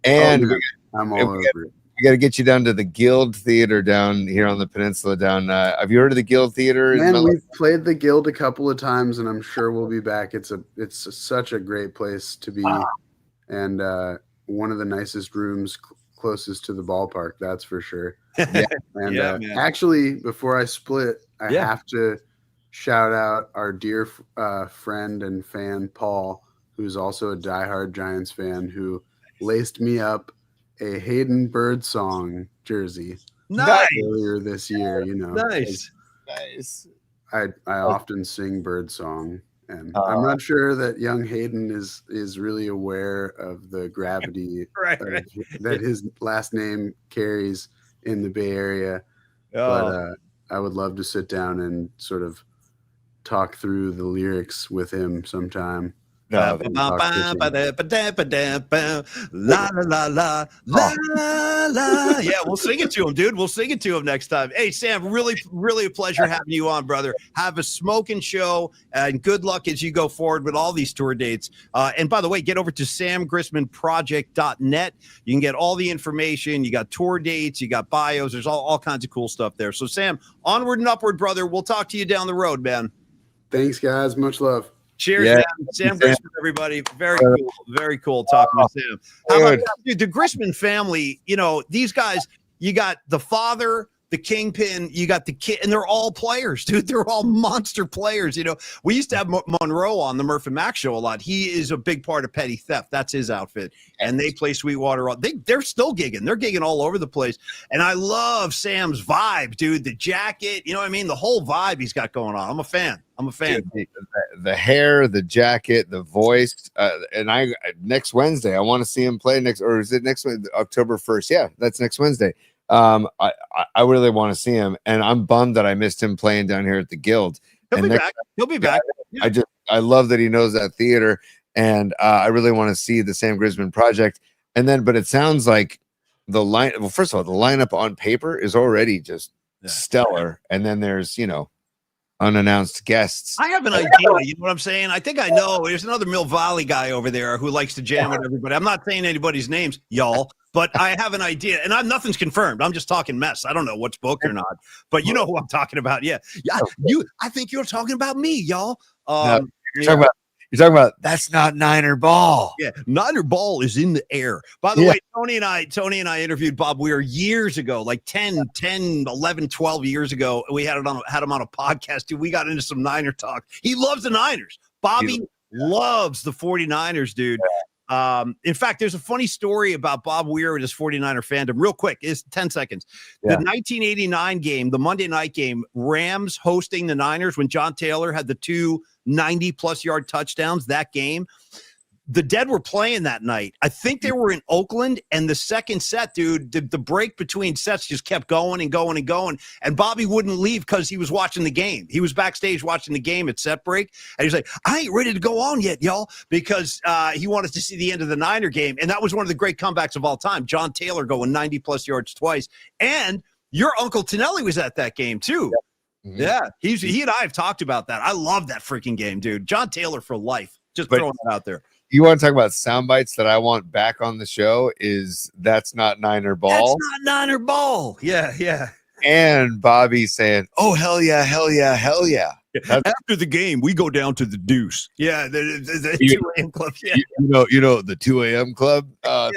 and I'm all over it. We got to get you down to the Guild Theater down here on the peninsula. Have you heard of the Guild Theater? Man, we've played the Guild a couple of times, and I'm sure we'll be back. It's such a great place to be, and one of the nicest rooms closest to the ballpark. That's for sure. And actually, before I split, I have to shout out our dear friend and fan, Paul, who's also a diehard Giants fan, who laced me up a Hayden Birdsong jersey earlier this year. Nice. I often sing Birdsong, and I'm not sure that young Hayden is really aware of the gravity that his last name carries in the Bay Area. But I would love to sit down and sort of talk through the lyrics with him sometime. La la la la la. Yeah, we'll sing it to him, dude. We'll sing it to him next time. Hey, Sam, really, really a pleasure having you on, brother. Have a smoking show, and good luck as you go forward with all these tour dates. And by the way, get over to samgrismanproject.net. You can get all the information. You got tour dates, you got bios. There's all kinds of cool stuff there. So, Sam, onward and upward, brother. We'll talk to you down the road, man. Thanks, guys. Much love. Cheers, man. Sam Grisman, everybody. Very cool. Very cool talking with Sam. How about dude, the Grisman family? These guys, you got the father, the kingpin, you got the kid, and they're all players, dude. They're all monster players. We used to have Monroe on the Murph and Max show a lot. He is a big part of Petty Theft. That's his outfit. And they play Sweetwater. They're still gigging. They're gigging all over the place. And I love Sam's vibe, dude. The jacket, you know what I mean? The whole vibe he's got going on. I'm a fan. Dude, the hair, the jacket, the voice, and next Wednesday I want to see him play or is it next Wednesday, October 1st? Yeah, that's next Wednesday. I really want to see him, and I'm bummed that I missed him playing down here at the Guild. He'll be back. Yeah. I love that he knows that theater, and I really want to see the Sam Grisman project. But it sounds like first of all, the lineup on paper is already just stellar, and then there's unannounced guests. I have an idea. You know what I'm saying? I think I know. There's another Mill Valley guy over there who likes to jam with everybody. I'm not saying anybody's names, y'all, but I have an idea, and nothing's confirmed. I'm just talking mess. I don't know what's booked or not, but you know who I'm talking about. Yeah. I think you're talking about me, y'all. You're talking about that's not Niner ball. Yeah, Niner ball is in the air. By the way, Tony and I interviewed Bob Weir years ago, like 10, 11, 12 years ago. We had him on a podcast. Dude, we got into some Niner talk. He loves the Niners. Bobby loves the 49ers, dude. In fact, there's a funny story about Bob Weir and his 49er fandom. Real quick, it's 10 seconds. The 1989 game, the Monday night game, Rams hosting the Niners when John Taylor had the 2 90-plus yard touchdowns that game. The Dead were playing that night. I think they were in Oakland, and the second set, dude, the break between sets just kept going and going and going, and Bobby wouldn't leave because he was watching the game. He was backstage watching the game at set break, and he's like, I ain't ready to go on yet, y'all, because he wanted to see the end of the Niner game, and that was one of the great comebacks of all time. John Taylor going 90-plus yards twice, and your Uncle Tonelli was at that game, too. Yeah, he and I have talked about that. I love that freaking game, dude. John Taylor for life. Just throwing it out there. You want to talk about sound bites that I want back on the show is that's not Niner ball. That's not Niner ball. Yeah. And Bobby saying, oh, hell yeah, hell yeah, hell yeah. After the game, we go down to the Deuce. Yeah, the 2 a.m. club. Yeah. You know the 2 a.m. club. Yeah.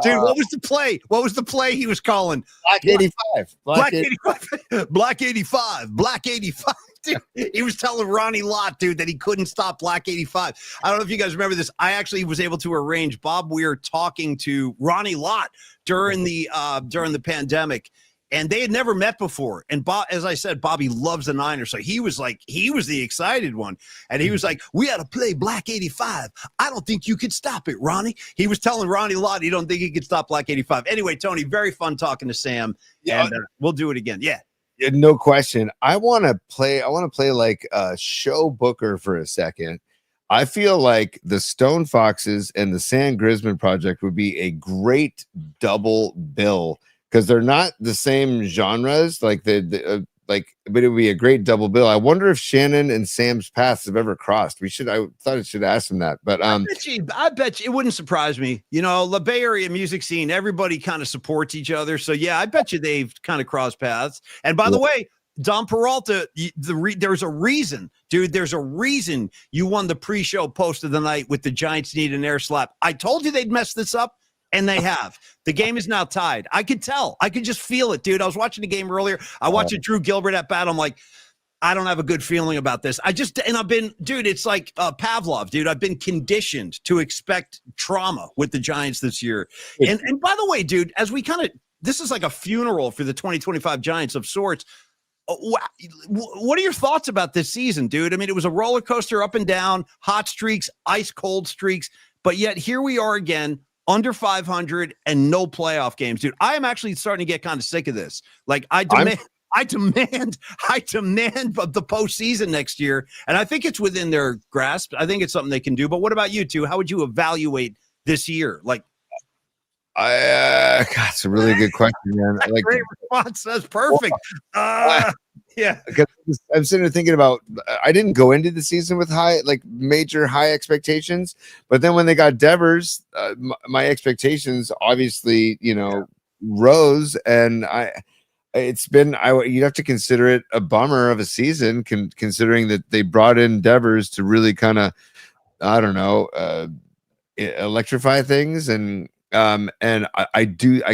Dude, what was the play? What was the play he was calling? Black 85. Black 85. Black 85. Black 85. Dude, he was telling Ronnie Lott, dude, that he couldn't stop Black 85. I don't know if you guys remember this. I actually was able to arrange Bob Weir talking to Ronnie Lott during the pandemic. And they had never met before. And Bob, as I said, Bobby loves the Niners. So he was the excited one. And he was like, we had to play Black 85. I don't think you could stop it, Ronnie. He was telling Ronnie Lott he don't think he could stop Black 85. Anyway, Tony, very fun talking to Sam. And we'll do it again. Yeah. No question. I want to play like a show booker for a second. I feel like the Stone Foxes and the Sam Grisman Project would be a great double bill because they're not the same genres, but it would be a great double bill. I wonder if Shannon and Sam's paths have ever crossed. I thought I should ask him that, but I bet you it wouldn't surprise me. You know, the Bay Area music scene, everybody kind of supports each other. So yeah, I bet you they've kind of crossed paths. And by the way, Don Peralta, there's a reason, dude. There's a reason you won the pre-show post of the night with the Giants need an air slap. I told you they'd mess this up. And they have. The game is now tied. I could tell. I could just feel it, dude. I was watching the game earlier. I watched Drew Gilbert at bat. I'm like, I don't have a good feeling about this. It's like Pavlov, dude. I've been conditioned to expect trauma with the Giants this year. And by the way, dude, as we this is like a funeral for the 2025 Giants of sorts. What are your thoughts about this season, dude? I mean, it was a roller coaster up and down, hot streaks, ice cold streaks, but yet here we are again. Under 500 and no playoff games, dude. I am actually starting to get kind of sick of this. Like I demand the postseason next year, and I think it's within their grasp. I think it's something they can do. But what about you two? How would you evaluate this year? Like, God, it's a really good question, man. Like, great response. That's perfect. Yeah, I'm sitting there thinking about. I didn't go into the season with major high expectations, but then when they got Devers, my expectations obviously, rose, and you'd have to consider it a bummer of a season, considering that they brought in Devers to really kind of, I don't know, electrify things, and I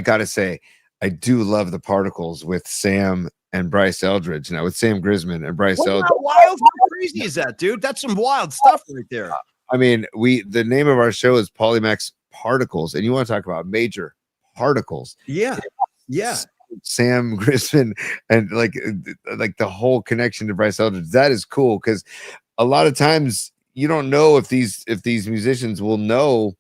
gotta say, I do love the particles with Sam and Bryce Eldridge. Now with Sam Grisman and Bryce Eldridge. How wild, how crazy is that, dude? That's some wild stuff right there. I mean, the name of our show is Polymax Particles, and you want to talk about major particles. Yeah. Sam Grisman and like the whole connection to Bryce Eldridge. That is cool because a lot of times you don't know if these musicians will know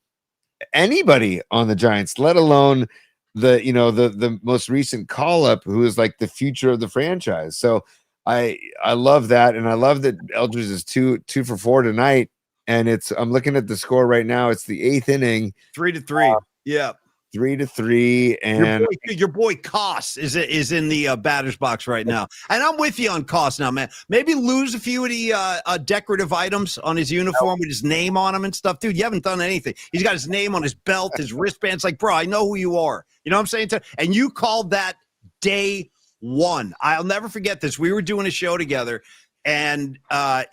anybody on the Giants, let alone the most recent call up who is like the future of the franchise. So I love that, and I love that Eldridge is 2 for 4 tonight, and I'm looking at the score right now. It's the 8th inning, 3-3. Yeah, 3-3, and your boy Koss is in the batter's box right now, and I'm with you on Koss now, man. Maybe lose a few of the decorative items on his uniform with his name on them and stuff, dude. You haven't done anything. He's got his name on his belt, his wristbands. Like, bro, I know who you are. You know what I'm saying? And you called that day one. I'll never forget this. We were doing a show together. And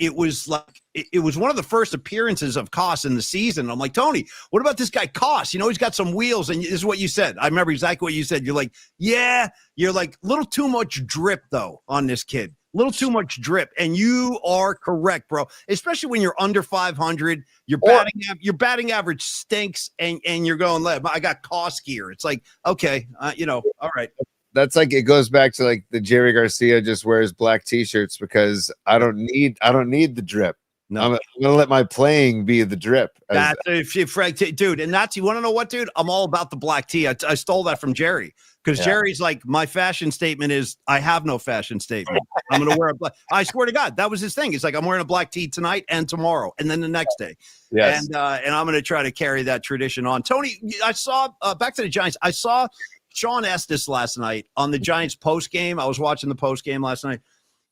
it was like it was one of the first appearances of Koss in the season. I'm like, Tony, what about this guy Koss? You know, he's got some wheels. And this is what you said. I remember exactly what you said. You're like, yeah, you're like a little too much drip though on this kid. A little too much drip. And you are correct, bro. Especially when you're under 500, your batting average stinks, and you're going, I got Koss gear. It's like, okay, all right. That's like, it goes back to like the Jerry Garcia just wears black t-shirts because I don't need the drip. No, I'm gonna let my playing be the drip. Dude, and that's, you want to know what, dude? I'm all about the black tee. I stole that from Jerry because Jerry's like, my fashion statement is I have no fashion statement. I'm gonna wear a black. I swear to God, that was his thing. He's like, I'm wearing a black tee tonight and tomorrow, and then the next day. Yes, and I'm gonna try to carry that tradition on. Tony, I saw back to the Giants. I saw Sean Estes last night on the Giants post game. I was watching the post game last night,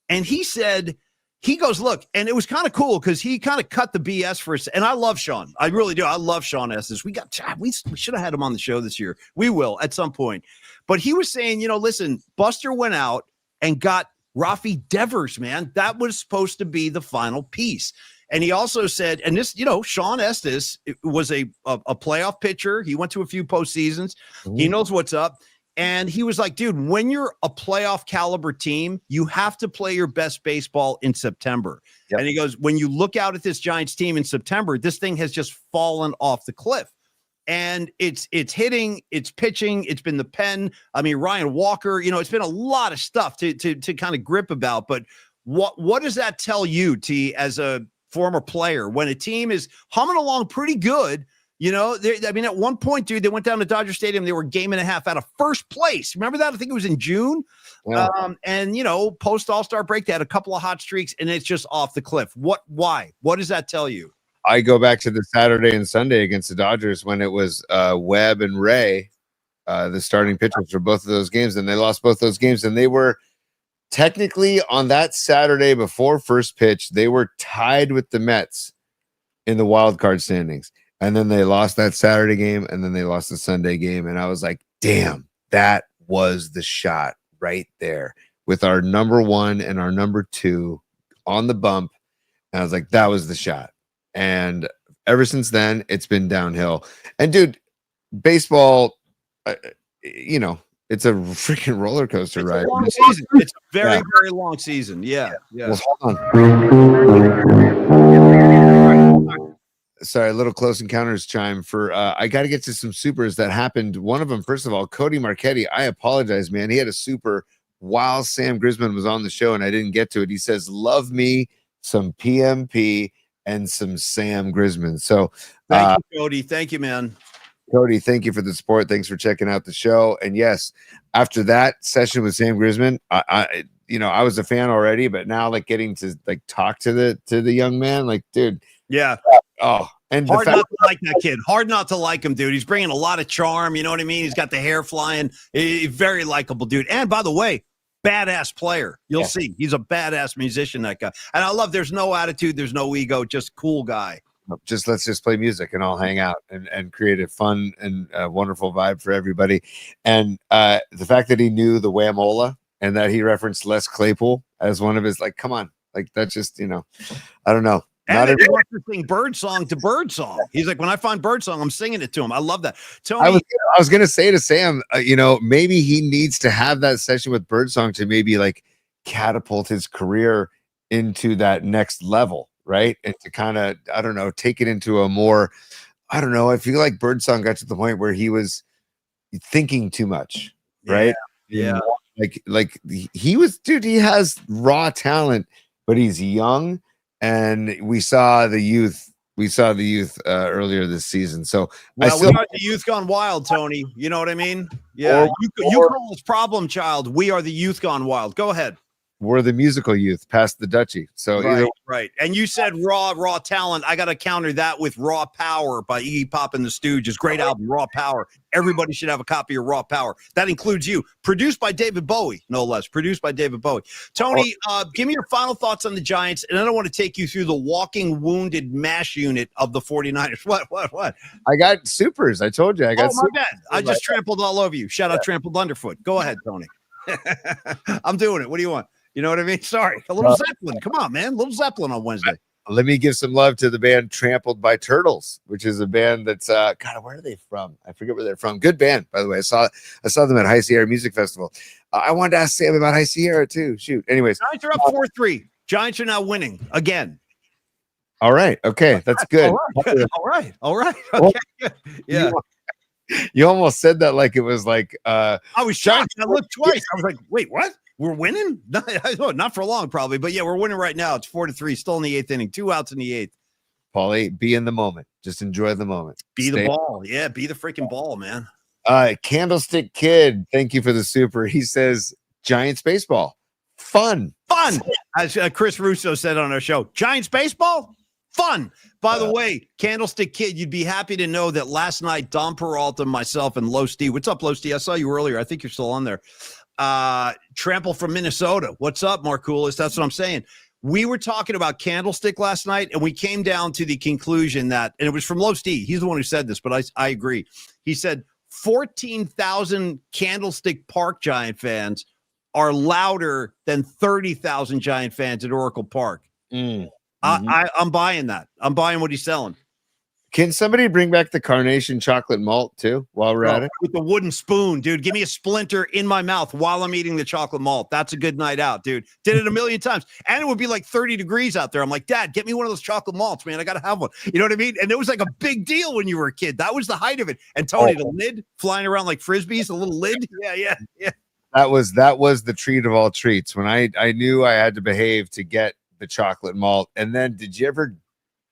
and he said, he goes, look, and it was kind of cool because he kind of cut the BS for us. And I love Sean. I really do. I love Sean Estes. We should have had him on the show this year. We will at some point. But he was saying, listen, Buster went out and got Rafi Devers, man. That was supposed to be the final piece. And he also said, and this, Sean Estes was a playoff pitcher. He went to a few postseasons. He knows what's up. And he was like, dude, when you're a playoff caliber team, you have to play your best baseball in September. Yep. And he goes, when you look out at this Giants team in September, this thing has just fallen off the cliff. And it's hitting, it's pitching, it's been the pen. I mean, Ryan Walker, it's been a lot of stuff to kind of grip about. But what does that tell you, T, as a former player, when a team is humming along pretty good? At one point, dude, they went down to Dodger Stadium. They were a game and a half out of first place. Remember that? I think it was in June. Yeah. And post All-Star break, they had a couple of hot streaks, and it's just off the cliff. Why? What does that tell you? I go back to the Saturday and Sunday against the Dodgers when it was Webb and Ray, the starting pitchers for both of those games, and they lost both those games. And they were technically on that Saturday before first pitch, they were tied with the Mets in the wild card standings. And then they lost that Saturday game, and then they lost the Sunday game. And I was like, damn, that was the shot right there with our number one and our number two on the bump. And I was like, that was the shot. And ever since then, it's been downhill. And dude, baseball, it's a freaking roller coaster ride. It's a very, very long season. Yeah. Well, hold on. Sorry, a little Close Encounters chime for I got to get to some supers that happened. One of them, first of all, Cody Marchetti. I apologize, man. He had a super while Sam Grisman was on the show, and I didn't get to it. He says, love me some PMP and some Sam Grisman. So thank you, Cody. Thank you, man. Cody, thank you for the support. Thanks for checking out the show. And yes, after that session with Sam Grisman, I was a fan already, but now like getting to like talk to the young man, like, dude. Yeah. Oh, and hard not to like that kid. Hard not to like him, dude. He's bringing a lot of charm. You know what I mean? He's got the hair flying. He's very likable, dude. And by the way, badass player. You'll see. He's a badass musician, that guy. And I love, there's no attitude. There's no ego. Just cool guy. Let's just play music and all hang out and create a fun and wonderful vibe for everybody. And the fact that he knew the Whamola and that he referenced Les Claypool as one of his, like, come on, like, that's just, I don't know. And he wants to sing bird song to bird song. He's like, when I find bird song, I'm singing it to him. I love that. Tony, I was going to say to Sam, maybe he needs to have that session with bird song to maybe like catapult his career into that next level, right? And to kind of, I don't know, take it into a more, I don't know. I feel like bird song got to the point where he was thinking too much, right? Yeah. Like he was, dude, he has raw talent, but he's young. And we saw the youth. Earlier this season. So we got the youth gone wild, Tony. You know what I mean? Yeah. You call us problem child. We are the youth gone wild. Go ahead. we're the musical youth past the Dutchie. So either Right. And you said raw talent. I got to counter that with Raw Power by Iggy Pop and the Stooges. Great album, Raw Power. Everybody should have a copy of Raw Power. That includes you. Produced by David Bowie, no less. Produced by David Bowie. Tony, give me your final thoughts on the Giants, and I don't want to take you through the walking wounded mash unit of the 49ers. What? I got supers. I told you. I got my bad. I just trampled all over you. Shout out Trampled Underfoot. Go ahead, Tony. I'm doing it. What do you want? You know what I mean? Sorry. A little Zeppelin. Come on, man. A little Zeppelin on Wednesday. Let me give some love to the band Trampled by Turtles, which is a band that's God, where are they from? I forget where they're from. Good band, by the way. I saw them at High Sierra Music Festival. I wanted to ask Sam about High Sierra too. Shoot. Anyways, Giants are up 4-3. Giants are now winning again. All right. Okay. That's good. All right. Okay. Yeah. You almost said that like it was like I was shocked. I looked twice. I was like, wait, what? We're winning? Not for long, probably, but yeah, we're winning right now. It's 4-3, still in the 8th inning, 2 outs in the 8th. Paulie, be in the moment. Just enjoy the moment. Be the ball. Yeah, be the freaking ball, man. Candlestick Kid, thank you for the super. He says Giants baseball. Fun. As Chris Russo said on our show, Giants baseball? Fun. By the way, Candlestick Kid, you'd be happy to know that last night, Don Peralta, myself, and Low Steve. What's up, Low Steve? I saw you earlier. I think you're still on there. Trample from Minnesota. What's up, Markoulis? That's what I'm saying. We were talking about Candlestick last night, and we came down to the conclusion that, and it was from Low Steve. He's the one who said this, but I agree. He said 14,000 Candlestick Park Giant fans are louder than 30,000 Giant fans at Oracle Park. I'm buying that. I'm buying what he's selling. Can somebody bring back the Carnation chocolate malt too while we're at it? With the wooden spoon, dude. Give me a splinter in my mouth while I'm eating the chocolate malt. That's a good night out, dude. Did it a million times. And it would be like 30 degrees out there. I'm like, Dad, get me one of those chocolate malts, man. I got to have one. You know what I mean? And it was like a big deal when you were a kid. That was the height of it. And Tony, the lid flying around like Frisbees, the little lid. Yeah. That was the treat of all treats. When I knew I had to behave to get the chocolate malt. And then did you ever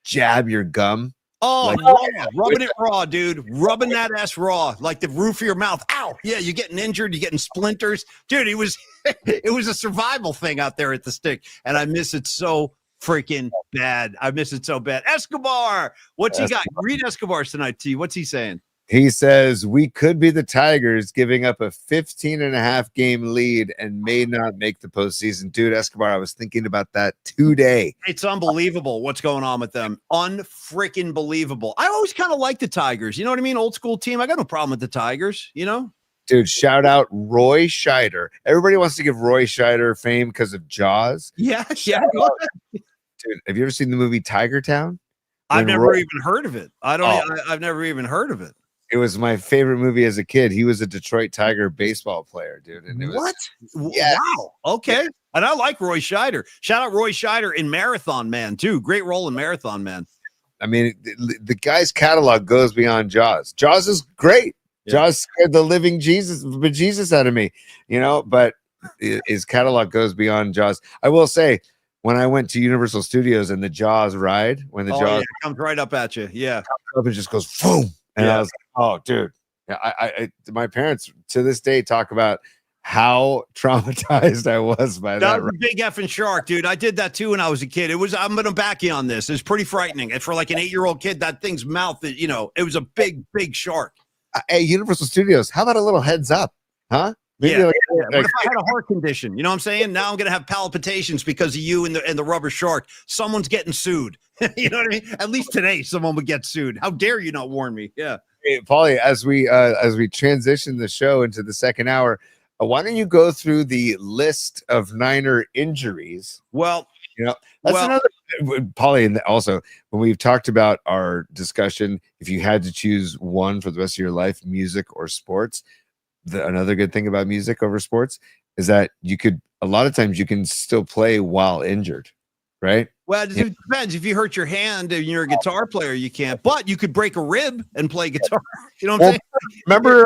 jab your gum? Oh, like, rubbing it raw, dude. Rubbing that ass raw, like the roof of your mouth. Ow! Yeah, you're getting injured. You're getting splinters, dude. It was a survival thing out there at the stick, and I miss it so freaking bad. I miss it so bad. Escobar, what's he got? Read Escobar's tonight, T. What's he saying? He says we could be the Tigers giving up a 15.5 game lead and may not make the postseason. Dude, Escobar, I was thinking about that today. It's unbelievable what's going on with them. Unfreaking believable. I always kind of like the Tigers. You know what I mean? Old school team. I got no problem with the Tigers, you know? Dude, shout out Roy Scheider. Everybody wants to give Roy Scheider fame because of Jaws. Yeah. Dude, have you ever seen the movie Tiger Town? I've never even heard of it. I've never even heard of it. It was my favorite movie as a kid. He was a Detroit Tiger baseball player, dude. And it was, Wow. Okay. Yeah. And I like Roy Scheider. Shout out Roy Scheider in Marathon Man, too. Great role in Marathon Man. I mean, the guy's catalog goes beyond Jaws. Jaws is great. Yeah. Jaws scared the living Jesus out of me, you know, but his catalog goes beyond Jaws. I will say, when I went to Universal Studios and the Jaws ride, when the Jaws comes right up at you. Yeah. Comes up and just goes, boom. And I was like, oh, dude. Yeah, I my parents to this day talk about how traumatized I was by that. That was a big effing shark, dude. I did that too when I was a kid. I'm going to back you on this. It's pretty frightening. And for like an 8-year-old kid, that thing's mouth, you know, it was a big, big shark. Hey, Universal Studios, how about a little heads up? Huh? Maybe what if I had a heart condition? You know what I'm saying? Now I'm going to have palpitations because of you and the rubber shark. Someone's getting sued. You know what I mean? At least today, someone would get sued. How dare you not warn me? Yeah. Hey, Paulie, as we transition the show into the second hour, why don't you go through the list of Niner injuries? Well, you know, that's another, Paulie, and also when we've talked about our discussion, if you had to choose one for the rest of your life, music or sports, another good thing about music over sports is that a lot of times you can still play while injured, right? Well, it depends. If you hurt your hand and you're a guitar player, you can't. But you could break a rib and play guitar. You know what I'm saying? Remember,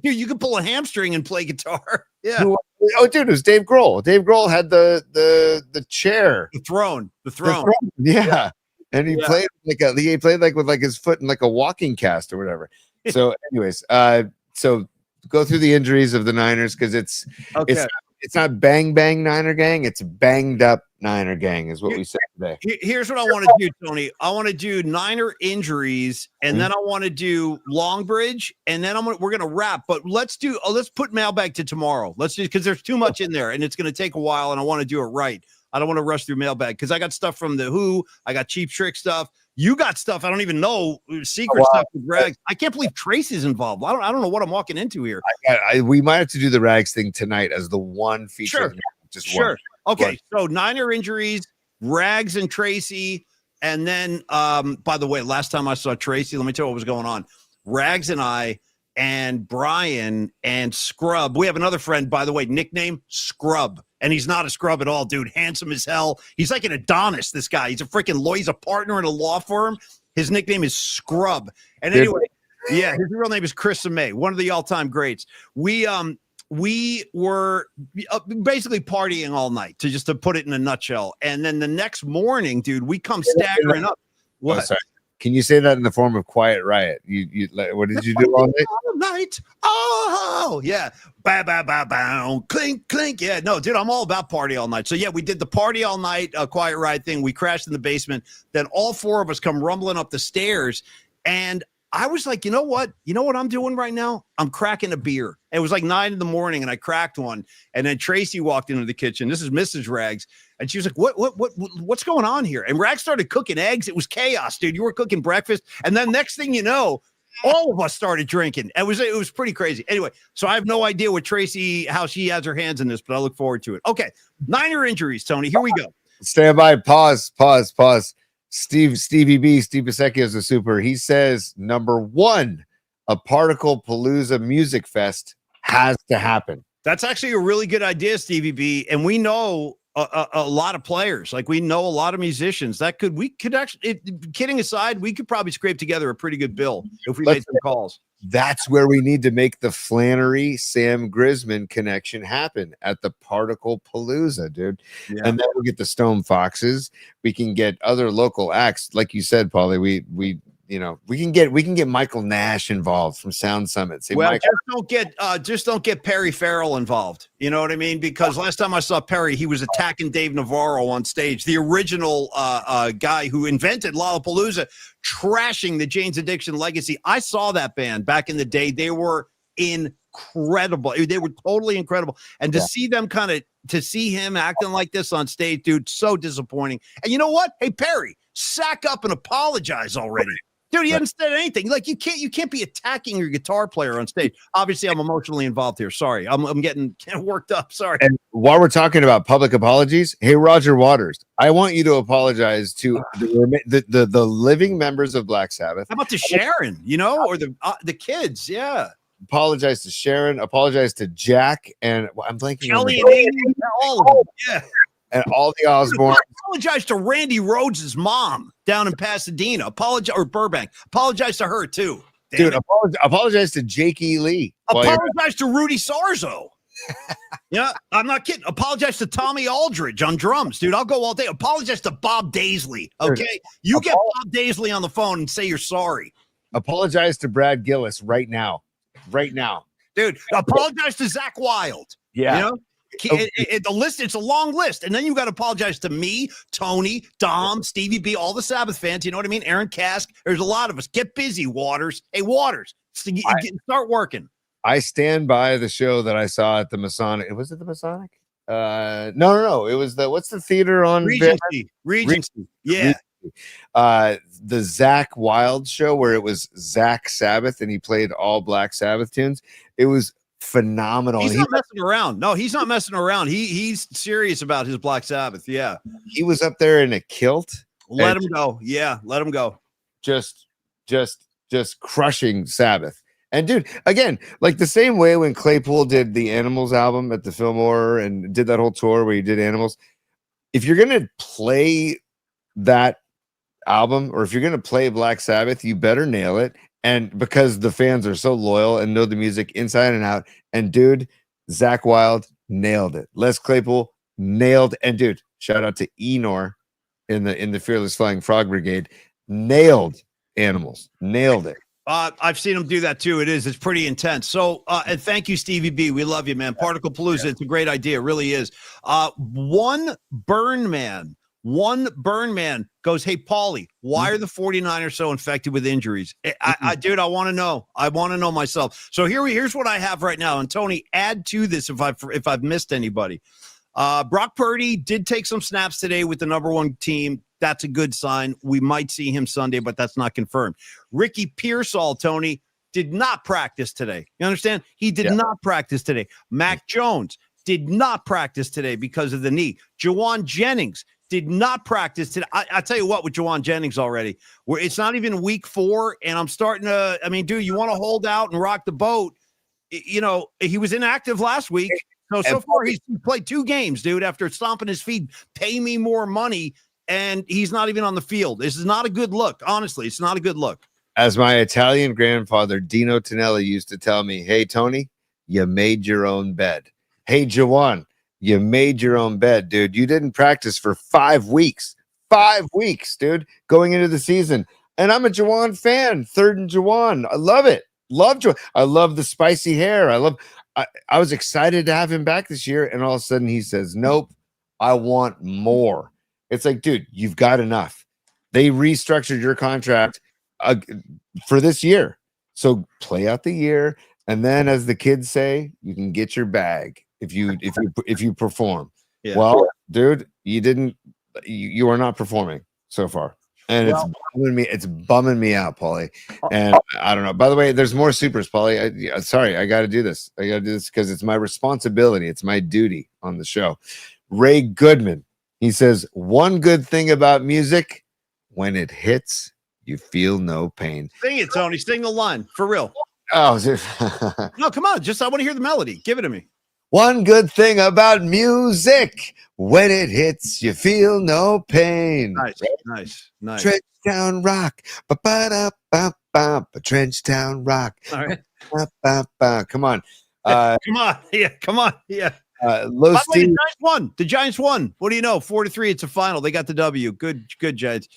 you could pull a hamstring and play guitar. Yeah. Dude, it was Dave Grohl. Dave Grohl had the chair, the throne. Yeah. And he played with his foot in like a walking cast or whatever. So, anyways, so go through the injuries of the Niners because it's it's not bang bang Niner gang. It's banged up Niner gang is what we said today. Here's what I want to do, Tony. I want to do Niner injuries, and then I want to do Longbridge, and then we're gonna wrap. But let's put mailbag to tomorrow. Let's do, because there's too much in there, and it's gonna take a while, and I want to do it right. I don't want to rush through mailbag because I got stuff from the Who. I got Cheap Trick stuff. You got stuff I don't even know, secret stuff with Rags. I can't believe Tracy's involved. I don't know what I'm walking into here. We might have to do the Rags thing tonight as the one feature. Sure. Just sure. One. Okay. So Niner injuries, Rags and Tracy. And then, by the way, last time I saw Tracy, let me tell you what was going on. Rags and I and Brian and Scrub. We have another friend, by the way, nickname Scrub. And he's not a scrub at all, dude. Handsome as hell. He's like an Adonis, this guy. He's a freaking lawyer. He's a partner in a law firm. His nickname is Scrub. And anyway, yeah, his real name is Chris May, one of the all-time greats. We were basically partying all night, to put it in a nutshell. And then the next morning, dude, we come staggering up. What? Oh, sorry. Can you say that in the form of Quiet Riot? You what did you do all night? All night. Oh, yeah. Bow, bow, bow, bow. Clink, clink. Yeah, no, dude, I'm all about party all night. So, yeah, we did the party all night, Quiet Riot thing. We crashed in the basement. Then all four of us come rumbling up the stairs. And I was like, you know what? You know what I'm doing right now? I'm cracking a beer. It was like 9 in the morning, and I cracked one. And then Tracy walked into the kitchen. This is Mrs. Rags. And she was like, what's going on here? And Rags started cooking eggs. It was chaos, dude. You were cooking breakfast. And then next thing you know, all of us started drinking. It was pretty crazy. Anyway, so I have no idea what Tracy, how she has her hands in this, but I look forward to it. Okay. Niner injuries, Tony. Here we go. Stand by. Pause. Stevie Bisecchio is a super. He says, number one, a Particle Palooza Music Fest has to happen. That's actually a really good idea, Stevie B. And we know a lot of players. Like, we know a lot of musicians. We could actually, kidding aside, we could probably scrape together a pretty good bill if we made some calls. That's where we need to make the Flannery Sam Grisman connection happen, at the Particle Palooza, dude. Yeah. And then we'll get the Stone Foxes. We can get other local acts, like you said, Paulie. We can get Michael Nash involved from Sound Summit. Say, well, just don't get Perry Farrell involved. You know what I mean? Because last time I saw Perry, he was attacking Dave Navarro on stage, the original guy who invented Lollapalooza, trashing the Jane's Addiction legacy. I saw that band back in the day. They were incredible. They were totally incredible. And to see them to see him acting like this on stage, dude, so disappointing. And you know what? Hey, Perry, sack up and apologize already. Dude, he hadn't said anything. Like, you can't be attacking your guitar player on stage. Obviously, I'm emotionally involved here. Sorry, I'm getting worked up. Sorry. And while we're talking about public apologies, hey, Roger Waters, I want you to apologize to the living members of Black Sabbath. How about to Sharon? Or the kids? Yeah. Apologize to Sharon. Apologize to Jack, and I'm blanking. Kelly and Amy, all of them. Yeah. And all the Osbourne. Apologize to Randy Rhodes' mom down in Pasadena. Or Burbank. Apologize to her too. Dude, apologize to Jake E. Lee. Apologize to Rudy Sarzo. Yeah, I'm not kidding. Apologize to Tommy Aldridge on drums, dude. I'll go all day. Apologize to Bob Daisley. Okay, you get Bob Daisley on the phone and say you're sorry. Apologize to Brad Gillis right now, dude. Apologize to Zach Wilde. Yeah. The list, it's a long list, and then you got to apologize to me, Tony, Dom, Stevie B, all the Sabbath fans. You know what I mean? Aaron Kask. There's a lot of us. Get busy, Waters. Hey, Waters, start working. I stand by the show that I saw at the Masonic. Was it the Masonic? No. It was what's the theater on Regency. Yeah. The Zach Wilde show, where it was Zach Sabbath and he played all Black Sabbath tunes. It was phenomenal. He's not messing around. No, he's not messing around. He's serious about his Black Sabbath. Yeah. He was up there in a kilt. Let him go. Yeah, let him go. Just crushing Sabbath. And dude, again, like the same way when Claypool did the Animals album at the Fillmore and did that whole tour where he did Animals, if you're gonna play that album, or if you're gonna play Black Sabbath, you better nail it. And because the fans are so loyal and know the music inside and out. And dude, Zach Wilde nailed it. Les Claypool nailed. And dude, shout out to Enor in the Fearless Flying Frog Brigade. Nailed Animals. Nailed it. I've seen him do that too. It's pretty intense. So, and thank you, Stevie B. We love you, man. Particle Palooza. It's a great idea. It really is. One burn man goes, hey, Paulie, why are the 49ers so infected with injuries? Dude, I want to know. I want to know myself. So here's what I have right now. And Tony, add to this if I've missed anybody. Brock Purdy did take some snaps today with the number one team. That's a good sign. We might see him Sunday, but that's not confirmed. Ricky Pearsall, Tony, did not practice today. You understand? He did not practice today. Mac Jones did not practice today because of the knee. Jawan Jennings did not practice today. I tell you what, with Jawan Jennings already, where it's not even week 4, and I'm starting to, I mean, dude, you want to hold out and rock the boat. You know, he was inactive last week. So far, he's played 2 games, dude, after stomping his feet. Pay me more money. And he's not even on the field. This is not a good look. Honestly, it's not a good look. As my Italian grandfather, Dino Tonelli, used to tell me, hey, Tony, you made your own bed. Hey, Jawan, you made your own bed, dude. You didn't practice for 5 weeks. 5 weeks, dude, going into the season. And I'm a Jawan fan. 3rd and Jawan. I love it. Love Jawan. I love the spicy hair. I was excited to have him back this year. And all of a sudden he says, nope, I want more. It's like, dude, you've got enough. They restructured your contract for this year. So play out the year. And then, as the kids say, you can get your bag if you perform. Yeah. Well, dude, you are not performing so far. And it's bumming me out, Paulie. And I don't know. By the way, there's more supers, Paulie. Sorry, I got to do this. I got to do this because it's my responsibility. It's my duty on the show. Ray Goodman. He says, one good thing about music, when it hits, you feel no pain. Sing it, Tony. Sing the line. For real. Oh, no, come on. I want to hear the melody. Give it to me. One good thing about music, when it hits, you feel no pain. Nice. Trenchtown Rock. Ba-ba-da-ba-ba. Trenchtown Rock. All right. Ba-ba-ba. Come on. Come on. Yeah. The Giants won. What do you know? 4-3. It's a final. They got the W. Good Giants.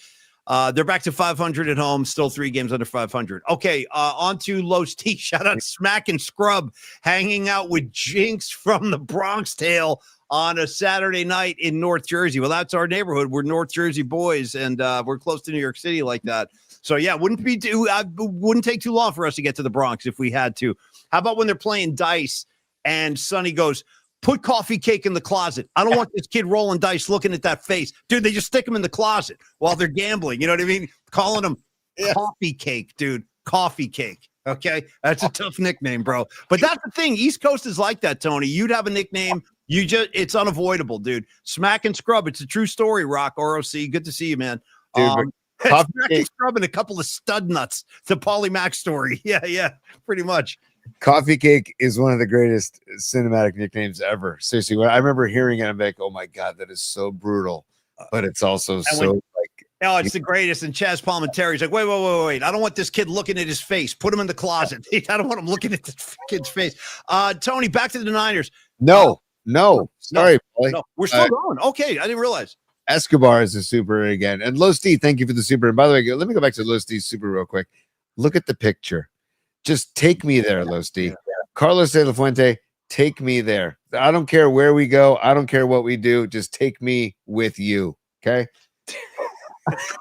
They're back to 500 at home. Still 3 games under 500. Okay, on to Los T. Shout out Smack and Scrub hanging out with Jinx from the Bronx Tale on a Saturday night in North Jersey. Well, that's our neighborhood. We're North Jersey boys, and we're close to New York City like that. So yeah, wouldn't take too long for us to get to the Bronx if we had to. How about when they're playing dice and Sonny goes, put coffee cake in the closet. I don't want this kid rolling dice looking at that face. Dude, they just stick him in the closet while they're gambling. You know what I mean? Calling him coffee cake, dude. Coffee cake. Okay? That's a tough nickname, bro. But that's the thing. East Coast is like that, Tony. You'd have a nickname. It's unavoidable, dude. Smack and Scrub. It's a true story, Rock. ROC. Good to see you, man. Dude, Smack and Scrub and a couple of stud nuts. The Paulie Mac story. Yeah, pretty much. Coffee Cake is one of the greatest cinematic nicknames ever. Seriously, when I remember hearing it, I'm like, oh my God, that is so brutal. But it's also it's the greatest. And Chaz Palminteri's like, wait. I don't want this kid looking at his face. Put him in the closet. I don't want him looking at this kid's face. Tony, back to the Niners. No. Sorry, Paulie. No, we're still going. Okay, I didn't realize. Escobar is a super again. And Los D, thank you for the super. And by the way, let me go back to Los D's super real quick. Look at the picture. Just take me there, Los D. Yeah. Carlos De La Fuente, take me there. I don't care where we go. I don't care what we do. Just take me with you. Okay.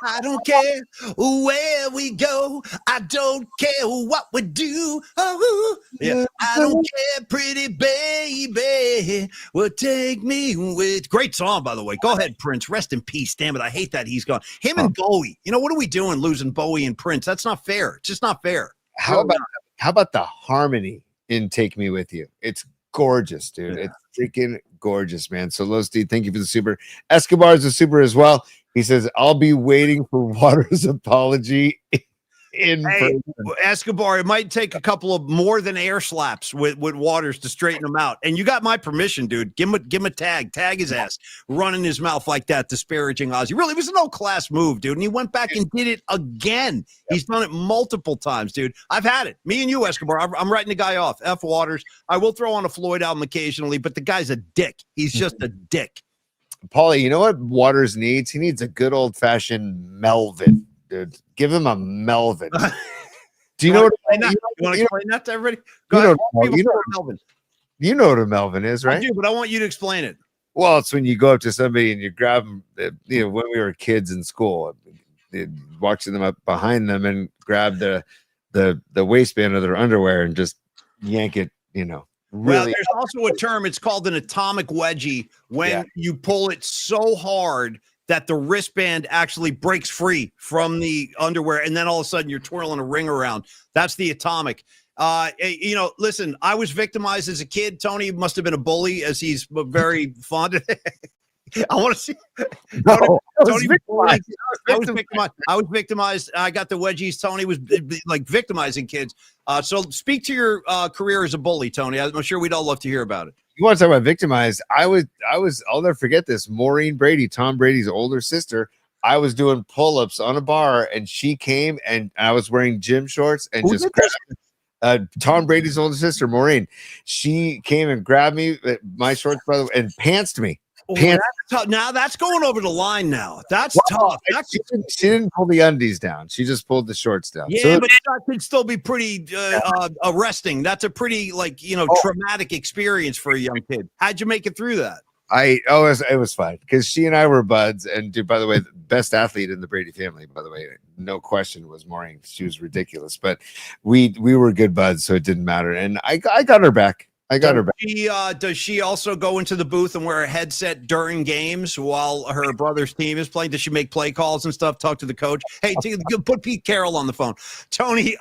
I don't care where we go. I don't care what we do. Oh, yeah. I don't care, pretty baby. Well, take me with. Great song, by the way. Go ahead, Prince. Rest in peace. Damn it. I hate that he's gone. Him and Bowie. You know, what are we doing losing Bowie and Prince? That's not fair. It's just not fair. How about the harmony in Take Me With You? It's gorgeous, dude. Yeah. It's freaking gorgeous, man. So Los D, thank you for the super. Escobar is a super as well. He says, I'll be waiting for Waters' apology in person. Escobar, it might take a couple of more than air slaps with Waters to straighten him out. And you got my permission, dude. Give him a tag his ass, running his mouth like that, disparaging Ozzy. Really, it was an old class move, dude. And he went back and did it again. Yep. He's done it multiple times, dude. I've had it. Me and you, Escobar. I'm writing the guy off. F Waters. I will throw on a Floyd album occasionally, but the guy's a dick. He's just a dick. Paulie, you know what Waters needs? He needs a good old fashioned Melvin, dude. Give him a Melvin. Do you know what explain that? You want to explain that to everybody? Go you ahead. know- Walk people you know- through it, Melvin. you know what a Melvin is, I right? do, but I want you to explain it. Well, it's when you go up to somebody and you grab them. When we were kids in school, watching them up behind them and grab the waistband of their underwear and just yank it. Well, Really. there's also a term. It's called an atomic wedgie when Yeah. you pull it so hard that the wristband actually breaks free from the underwear, and then all of a sudden you're twirling a ring around. That's the atomic. Listen, I was victimized as a kid. Tony must have been a bully, as he's very fond of it. I want to see. No, Tony was victimized. I was victimized. I got the wedgies. Tony was like victimizing kids. So speak to your career as a bully, Tony. I'm sure we'd all love to hear about it. You want to talk about victimized? I'll never forget this. Maureen Brady, Tom Brady's older sister. I was doing pull-ups on a bar, and she came, and I was wearing gym shorts and Who just did this? Tom Brady's older sister, Maureen. She came and grabbed me, my shorts, by the way, and pantsed me. Oh, Pants. that's tough. Now that's going over the line. Now that's Well, tough. That's, She didn't pull the undies down. She just pulled the shorts down. yeah, So but that could still be pretty arresting. That's a pretty traumatic experience for a young kid. How'd you make it through that? it was fine because she and I were buds. And dude, by the way, the best athlete in the Brady family, by the way, no question, was Maureen. She was ridiculous, but we were good buds, so it didn't matter. And I got her back. Does she also go into the booth and wear a headset during games while her brother's team is playing? Does she make play calls and stuff? Talk to the coach? Hey, put Pete Carroll on the phone. Tony,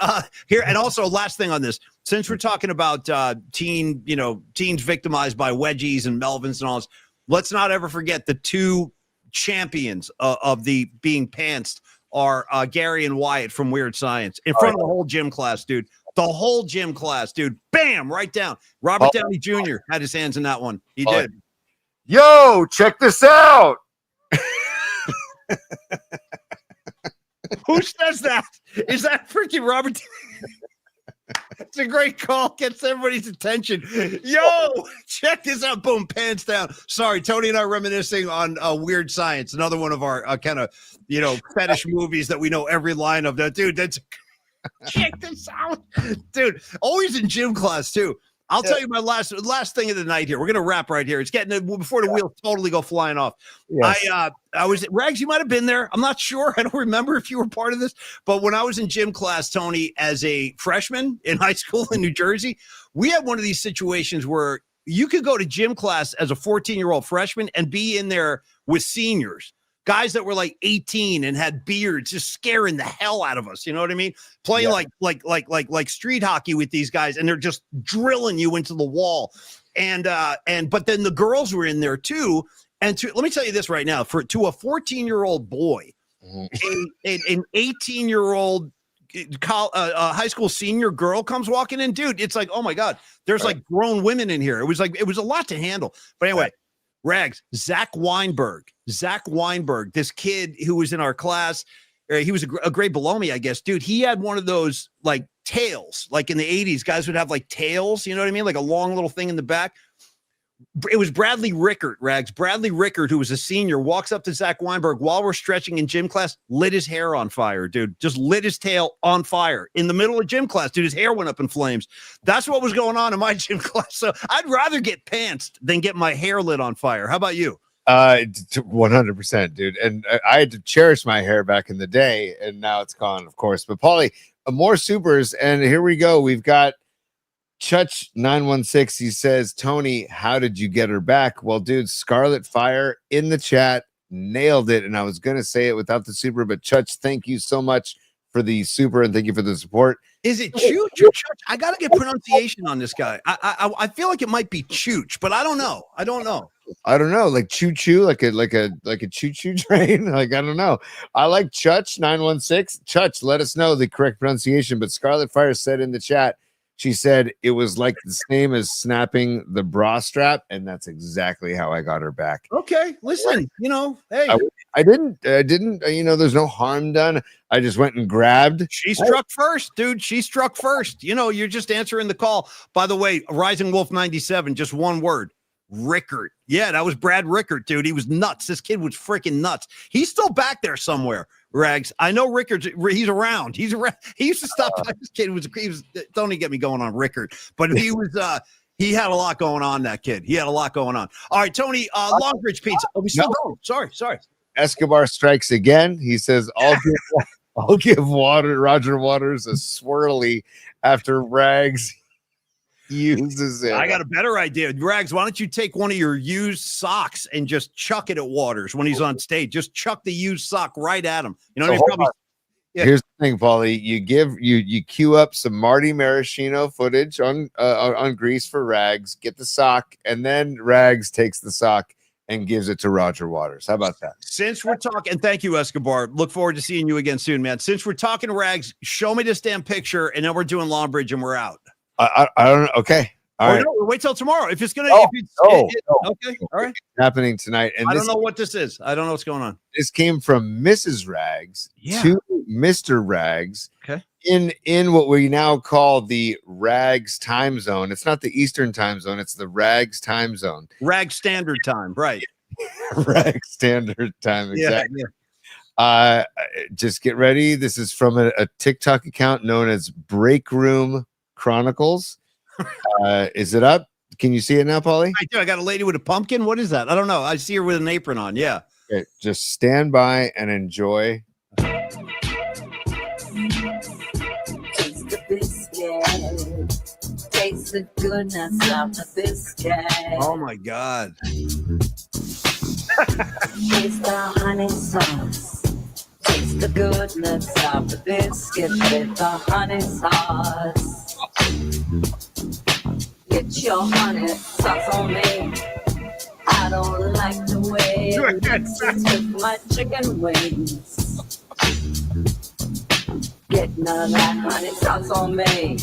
here, and also last thing on this, since we're talking about teens victimized by wedgies and Melvins and all this, let's not ever forget the two champions of the being pantsed are Gary and Wyatt from Weird Science in front of the whole gym class, dude. The whole gym class, dude. Bam, right down. Robert Downey Jr. had his hands in that one. He did. Yo, check this out. Who says that? Is that freaking Robert? It's a great call. Gets everybody's attention. Yo, check this out. Boom, pants down. Sorry, Tony and I are reminiscing on Weird Science, another one of our kind of fetish movies that we know every line of. That dude, that's check this out, dude. Always in gym class too. I'll tell you my last thing of the night here. We're gonna wrap right here. It's getting before the wheels totally go flying off. Yes. I was Rags. You might have been there. I'm not sure. I don't remember if you were part of this. But when I was in gym class, Tony, as a freshman in high school in New Jersey, we had one of these situations where you could go to gym class as a 14-year-old freshman and be in there with seniors. Guys that were like 18 and had beards, just scaring the hell out of us. You know what I mean? Playing like street hockey with these guys, and they're just drilling you into the wall. But then the girls were in there too. And let me tell you this right now: to a 14-year-old boy, an 18-year-old high school senior girl comes walking in, dude. It's like, oh my god, there's like grown women in here. It was a lot to handle. But anyway. Rags, Zach Weinberg, this kid who was in our class, he was a grade below me, I guess, dude. He had one of those like tails, like in the 80s, guys would have like tails, you know what I mean? Like a long little thing in the back. It was Bradley Rickard, Rags. Bradley Rickard, who was a senior, walks up to Zach Weinberg while we're stretching in gym class, lit his hair on fire, dude. Just lit his tail on fire in the middle of gym class, dude. His hair went up in flames. That's what was going on in my gym class. So I'd rather get pantsed than get my hair lit on fire. How about you? 100%, dude. And I had to cherish my hair back in the day, and now it's gone, of course. But Paulie, more supers, and here we go. We've got Chutch 916. He says, Tony, how did you get her back? Well, dude, Scarlet Fire in the chat nailed it. And I was going to say it without the super, but Chutch, thank you so much for the super and thank you for the support. Is it Chooch or Chutch? I got to get pronunciation on this guy. I feel like it might be Chooch, but I don't know. I don't know. Like choo choo, like a choo choo train. Like, I don't know. I like Chutch 916. Chutch, let us know the correct pronunciation. But Scarlet Fire said in the chat, she said it was like the same as snapping the bra strap, and that's exactly how I got her back. Okay, listen, hey, I didn't, there's no harm done. I just went and grabbed. She struck first, dude. She struck first. You're just answering the call. By the way, Rising Wolf 97, just one word. Rickard. Yeah, that was Brad Rickard, dude. He was nuts. This kid was freaking nuts. He's still back there somewhere. Rags. I know he's around. He's around. He used to stop by. This kid was don't even get me going on Rickard, but he was he had a lot going on, that kid. He had a lot going on. All right, Tony, Longbridge Pizza. Oh, we still going. Sorry. Escobar strikes again. He says, I'll give Roger Waters a swirly after Rags uses it. I got a better idea. Rags, why don't you take one of your used socks and just chuck it at Waters when he's on stage? Just chuck the used sock right at him. You know, Here's the thing, Paulie. You queue up some Marty Maraschino footage on Grease for Rags, get the sock, and then Rags takes the sock and gives it to Roger Waters. How about that? Since we're talking, and thank you, Escobar. Look forward to seeing you again soon, man. Since we're talking Rags, show me this damn picture, and then we're doing Longbridge and we're out. I don't know. Okay. All right. No, wait till tomorrow. If it's gonna, okay, all right. It's happening tonight, and I don't know what this is. I don't know what's going on. This came from Mrs. Rags to Mr. Rags. Okay. In what we now call the Rags time zone. It's not the Eastern time zone. It's the Rags time zone. Rags Standard Time, right? Rags Standard Time. Exactly. Yeah. Just get ready. This is from a TikTok account known as Break Room Chronicles. Is it up? Can you see it now, Paulie? I do. I got a lady with a pumpkin. What is that? I don't know. I see her with an apron on. Yeah. Okay, just stand by and enjoy. Taste the biscuit. Taste the goodness of the biscuit. Oh my God. Taste the honey sauce. Taste the goodness of the biscuit with the honey sauce. Get your honey sauce on me. I don't like the way it mixes with my chicken wings. Get none of that honey sauce on me.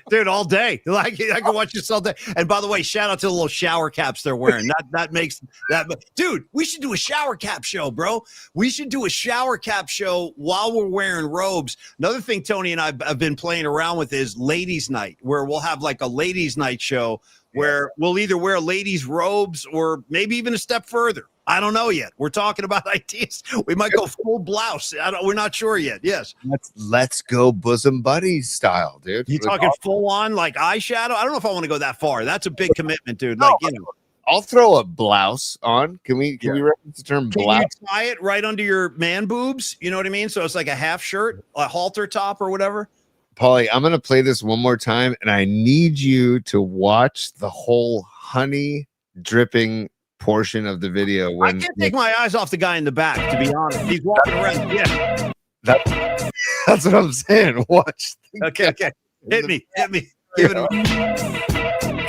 Dude, all day. Like I can watch this all day. And by the way, shout out to the little shower caps they're wearing. That makes that. Dude, we should do a shower cap show, bro. We should do a shower cap show while we're wearing robes. Another thing Tony and I have been playing around with is ladies' night, where we'll have like a ladies' night show where we'll either wear ladies' robes or maybe even a step further. I don't know yet. We're talking about ideas. We might go full blouse. We're not sure yet. Yes. Let's go bosom buddies style, dude. You talking full on like eyeshadow? I don't know if I want to go that far. That's a big commitment, dude. Like, you know. I'll throw a blouse on. Can we reference the term blouse? Can you tie it right under your man boobs? You know what I mean? So it's like a half shirt, a halter top or whatever. Paulie, I'm going to play this one more time, and I need you to watch the whole honey dripping portion of the video. I can't take my eyes off the guy in the back, to be honest. He's walking around. Yeah. That's what I'm saying. Watch. Okay. Hit me. Give it a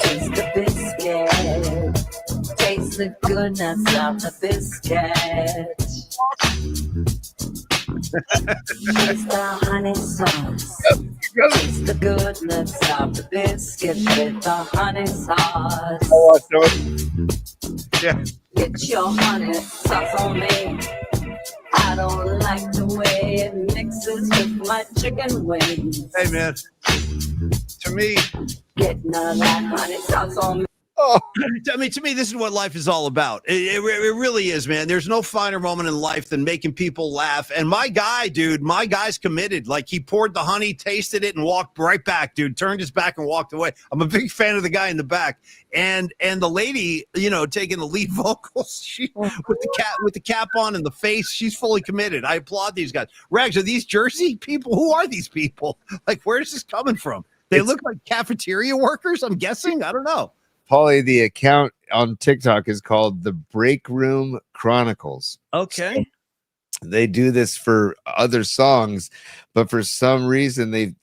Taste the biscuit. Taste the goodness of the biscuit. Taste the honey sauce. Taste the goodness of the biscuit with the honey sauce. Yeah. Get your honey sauce on me. I don't like the way it mixes with my chicken wings. Hey, man. To me, get none of that honey sauce on me. Oh, I mean, to me, this is what life is all about. It really is, man. There's no finer moment in life than making people laugh. And my guy's committed. Like, he poured the honey, tasted it, and walked right back, dude. Turned his back and walked away. I'm a big fan of the guy in the back. And the lady, you know, taking the lead vocals, she with the cap on and the face, she's fully committed. I applaud these guys. Rags, are these Jersey people? Who are these people? Like, where's this coming from? They look like cafeteria workers, I'm guessing. I don't know. Paulie, the account on TikTok is called the Break Room Chronicles. Okay. So they do this for other songs, but for some reason they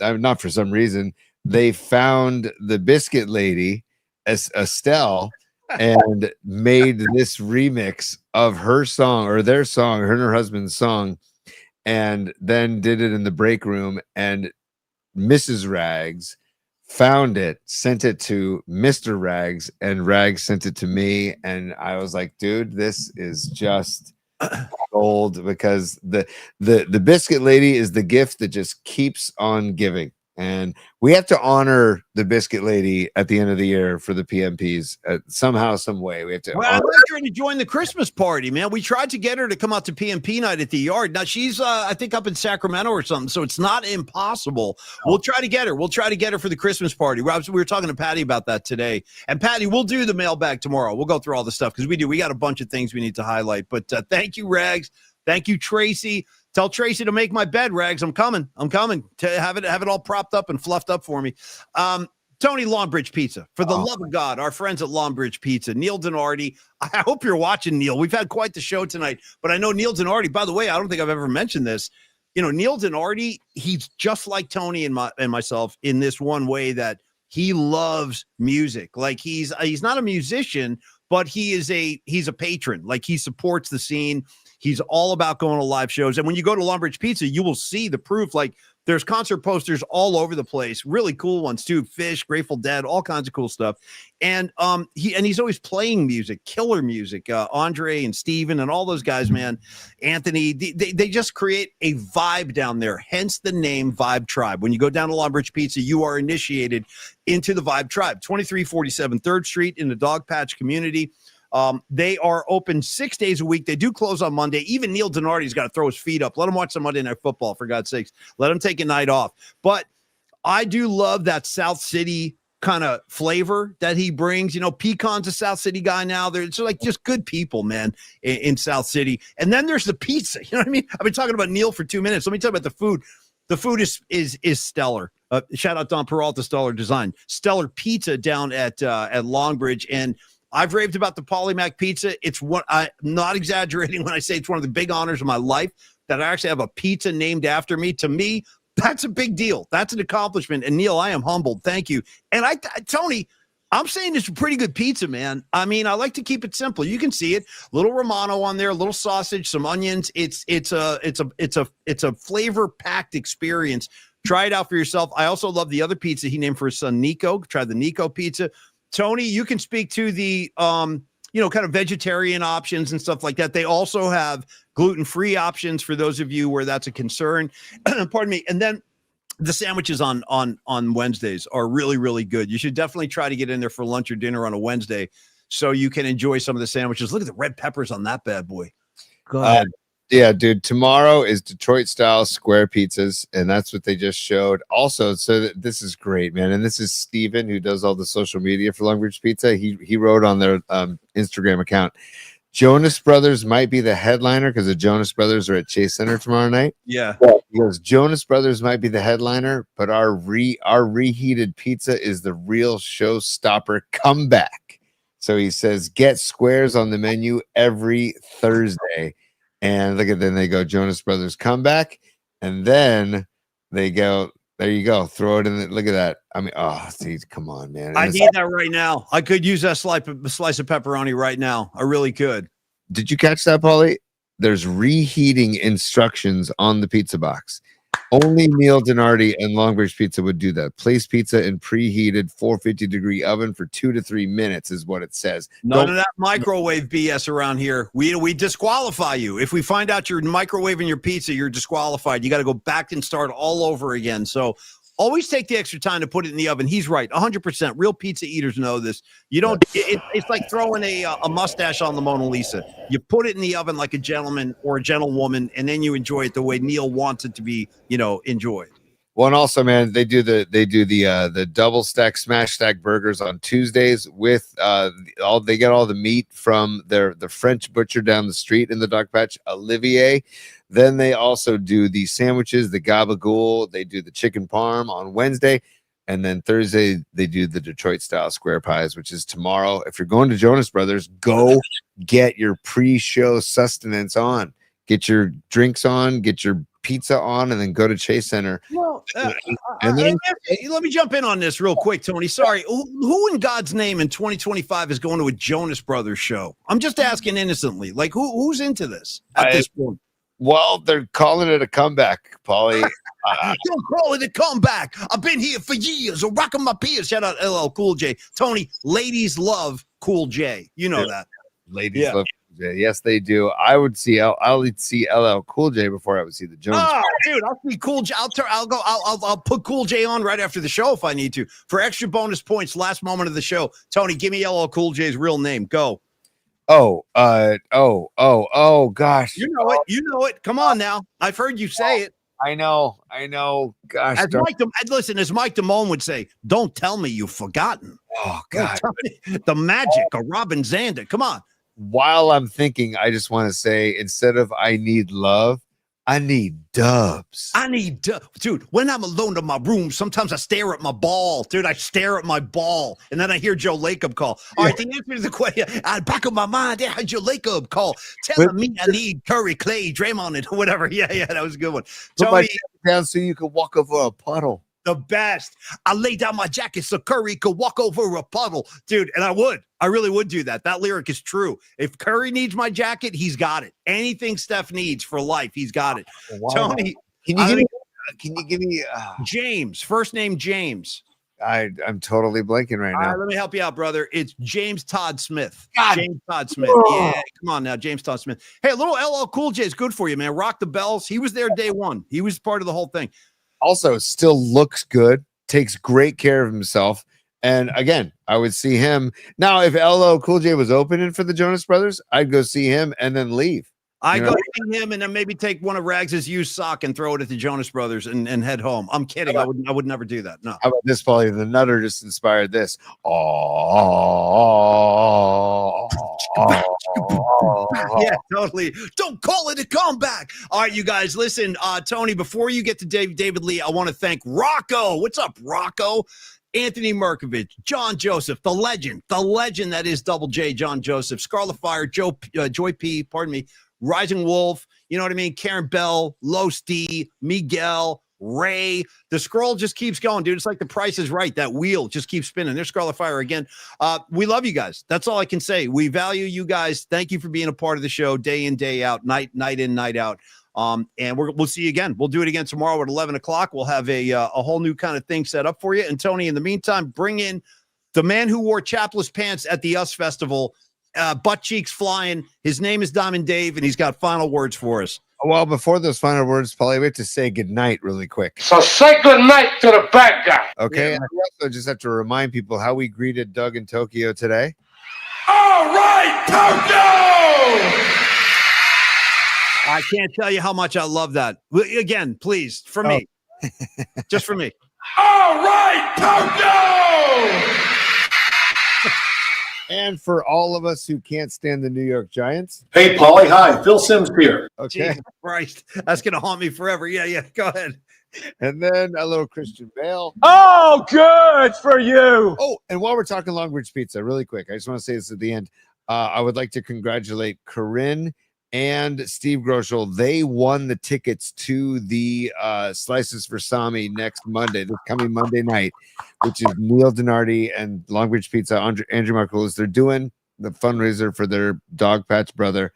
found the Biscuit Lady, Estelle, and made this remix of her song or their song, her and her husband's song, and then did it in the break room. And Mrs. Rags found it, sent it to Mr. Rags, and Rags sent it to me. And I was like, dude, this is just gold, because the Biscuit Lady is the gift that just keeps on giving. And we have to honor the biscuit lady at the end of the year for the PMPs somehow, some way. We have to. Well, I'd like her to join the Christmas party, man. We tried to get her to come out to PMP night at the yard. Now she's, I think, up in Sacramento or something, so it's not impossible. We'll try to get her. We'll try to get her for the Christmas party. We were talking to Patty about that today. And Patty, we'll do the mailbag tomorrow. We'll go through all the stuff because we got a bunch of things we need to highlight. But thank you, Rags. Thank you, Tracy. Tell Tracy to make my bed, Rags. I'm coming to have it all propped up and fluffed up for me. Tony, Longbridge Pizza. For the love of God, our friends at Longbridge Pizza, Neil Denardi. I hope you're watching, Neil. We've had quite the show tonight, but I know Neil Denardi, by the way, I don't think I've ever mentioned this. You know, Neil Denardi, he's just like Tony and myself in this one way that he loves music. Like he's not a musician, but he's a patron. Like he supports the scene. He's all about going to live shows. And when you go to Longbridge Pizza, you will see the proof. Like there's concert posters all over the place. Really cool ones too. Fish, Grateful Dead, all kinds of cool stuff. And he's always playing music, killer music. Andre and Steven and all those guys, man. Anthony, they just create a vibe down there. Hence the name Vibe Tribe. When you go down to Longbridge Pizza, you are initiated into the Vibe Tribe. 2347 3rd Street in the Dog Patch community. They are open 6 days a week. They do close on Monday. Even Neil Denardi's got to throw his feet up. Let him watch some Monday Night Football, for God's sakes. Let him take a night off. But I do love that South City kind of flavor that he brings. You know, Pecan's a South City guy now. They're like just good people, man, in South City. And then there's the pizza. You know what I mean? I've been talking about Neil for 2 minutes. Let me talk about the food. The food is stellar. Shout out Don Peralta, Stellar Design. Stellar pizza down at Longbridge. And I've raved about the Polymac pizza. It's what I'm not exaggerating when I say it's one of the big honors of my life that I actually have a pizza named after me. To me, that's a big deal. That's an accomplishment. And Neil, I am humbled. Thank you. And Tony, I'm saying it's a pretty good pizza, man. I mean, I like to keep it simple. You can see it. Little Romano on there, a little sausage, some onions. It's a flavor packed experience. Try it out for yourself. I also love the other pizza he named for his son, Nico. Try the Nico pizza. Tony, you can speak to the, kind of vegetarian options and stuff like that. They also have gluten-free options for those of you where that's a concern. Pardon me. And then the sandwiches on Wednesdays are really, really good. You should definitely try to get in there for lunch or dinner on a Wednesday so you can enjoy some of the sandwiches. Look at the red peppers on that bad boy. Go ahead. Yeah, dude. Tomorrow is Detroit-style square pizzas, and that's what they just showed. Also, so this is great, man. And this is Steven, who does all the social media for Longbridge Pizza. He wrote on their Instagram account, Jonas Brothers might be the headliner because the Jonas Brothers are at Chase Center tomorrow night. Yeah. He goes, Jonas Brothers might be the headliner, but our reheated pizza is the real showstopper comeback. So he says, get squares on the menu every Thursday. And look at then they go Jonas Brothers comeback, and then they go, there you go, throw it in. Look at that. I mean, see, come on, man. I need that right now. I could use that slice of pepperoni right now. I really could. Did you catch that, Paulie? There's reheating instructions on the pizza box. Only Neil Denardi and Longbridge Pizza would do that. Place pizza in preheated 450-degree oven for 2 to 3 minutes is what it says. None of that microwave BS around here. We disqualify you. If we find out you're microwaving your pizza, you're disqualified. You got to go back and start all over again. So always take the extra time to put it in the oven. He's right. 100%. Real pizza eaters know this. You don't, it's like throwing a mustache on the Mona Lisa. You put it in the oven like a gentleman or a gentlewoman, and then you enjoy it the way Neil wants it to be, enjoyed. Well, and also, man, they do the double stack smash stack burgers on Tuesdays with they get all the meat from the French butcher down the street in the Dog Patch, Olivier. Then they also do the sandwiches, the gabagool. They do the chicken parm on Wednesday. And then Thursday, they do the Detroit-style square pies, which is tomorrow. If you're going to Jonas Brothers, go get your pre-show sustenance on. Get your drinks on, get your pizza on, and then go to Chase Center. Well, let me jump in on this real quick, Tony. Sorry. Who in God's name in 2025 is going to a Jonas Brothers show? I'm just asking innocently. Like, who's into this at this point? Well, they're calling it a comeback, Paulie. Don't call it a comeback. I've been here for years. I'm rocking my peers. Shout out LL Cool J. Tony, ladies love Cool J. You know that. Ladies love J. Yes, they do. I'll see LL Cool J before I would see the Jonas. Oh, dude, I'll see Cool J. I'll put Cool J on right after the show if I need to for extra bonus points. Last moment of the show, Tony, give me LL Cool J's real name. Go. Oh, gosh. You know it. Come on now. I've heard you say it. I know. Gosh. As Mike Damone would say, don't tell me you've forgotten. Oh, God. The magic of Robin Zander. Come on. While I'm thinking, I just want to say, instead of I need love, I need dubs. Dude, when I'm alone in my room, sometimes I stare at my ball. Dude, I stare at my ball. And then I hear Joe Lacob call. All right, the answer to the question, back of my mind, I heard Joe Lacob call. Telling me I need Curry, Clay, Draymond, and whatever. Yeah, that was a good one. Put my down so you can walk over a puddle. The best. I lay down my jacket so Curry could walk over a puddle. Dude, and I really would do that. That lyric is true. If Curry needs my jacket, he's got it. Anything Steph needs for life, he's got it. Wow. Tony, can you give me James, first name James. I'm totally blanking right now. Let me help you out, brother. It's James Todd Smith. God. James Todd Smith. Yeah, come on now, James Todd Smith. Hey, a little LL Cool J is good for you, man. Rock the bells. He was there day one. He was part of the whole thing. Also, still looks good, takes great care of himself. And again, I would see him. Now, if LL Cool J was opening for the Jonas Brothers, I'd go see him and then leave. I go see him and then maybe take one of Rags' used sock and throw it at the Jonas Brothers and head home. I'm kidding. I would never do that. No. How about this, Paulie? The Nutter just inspired this. Yeah, totally. Don't call it a comeback. All right, you guys, listen. Tony, before you get to David Lee, I want to thank Rocco. What's up, Rocco? Anthony Merkovich, John Joseph, the legend that is Double J, John Joseph, Scarlet Fire, Joy P, pardon me, Rising Wolf, you know what I mean? Karen Bell, Los D, Miguel, Ray. The scroll just keeps going, dude. It's like the Price is Right. That wheel just keeps spinning. There's Scarlet Fire again. We love you guys. That's all I can say. We value you guys. Thank you for being a part of the show day in, day out, night in, night out. And we'll see you again. We'll do it again tomorrow at 11 o'clock. We'll have a whole new kind of thing set up for you. And Tony, in the meantime, bring in the man who wore chapless pants at the US Festival, butt cheeks flying. His name is Diamond Dave, and he's got final words for us. Well, before those final words, Paulie, we have to say goodnight really quick. So say goodnight to the bad guy. Okay. Yeah. And we also just have to remind people how we greeted Doug in Tokyo today. All right, Tokyo! I can't tell you how much I love that. Again, please, for me. Just for me. All right, Tokyo! And for all of us who can't stand the New York Giants. Hey, Paulie. Hi, Phil Simms here. Okay. Jesus Christ. That's going to haunt me forever. Yeah. Go ahead. And then a little Christian Bale. Oh, good for you. Oh, and while we're talking Long Bridge Pizza, really quick, I just want to say this at the end. I would like to congratulate Corinne and Steve Groschel. They won the tickets to the Slices for Sami next Monday, this coming Monday night, which is Neil Donardi and Long Bridge Pizza, Andrew Marcolis. They're doing the fundraiser for their dog patch brother,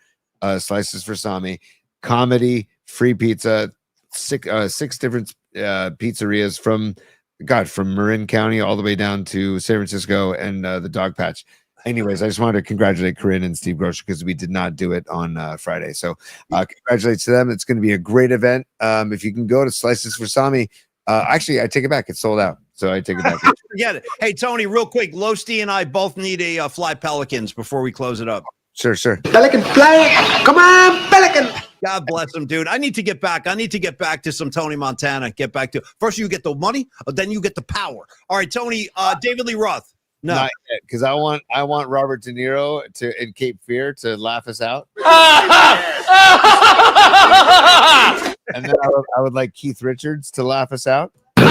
Slices for Sami. Comedy, free pizza, six different pizzerias from Marin County all the way down to San Francisco and the dog patch. Anyways, I just wanted to congratulate Corinne and Steve Grosch because we did not do it on Friday. So congratulations to them. It's going to be a great event. If you can go to Slices for Sami, actually, I take it back. It's sold out. So I take it back. Forget it. Hey, Tony, real quick. Losty and I both need a Fly Pelicans before we close it up. Sure. Pelican fly. Come on, Pelican. God bless him, dude. I need to get back to some Tony Montana. Get back to first you get the money, then you get the power. All right, Tony, David Lee Roth. No, not yet, because I want Robert De Niro in Cape Fear to laugh us out. And then I would like Keith Richards to laugh us out. Let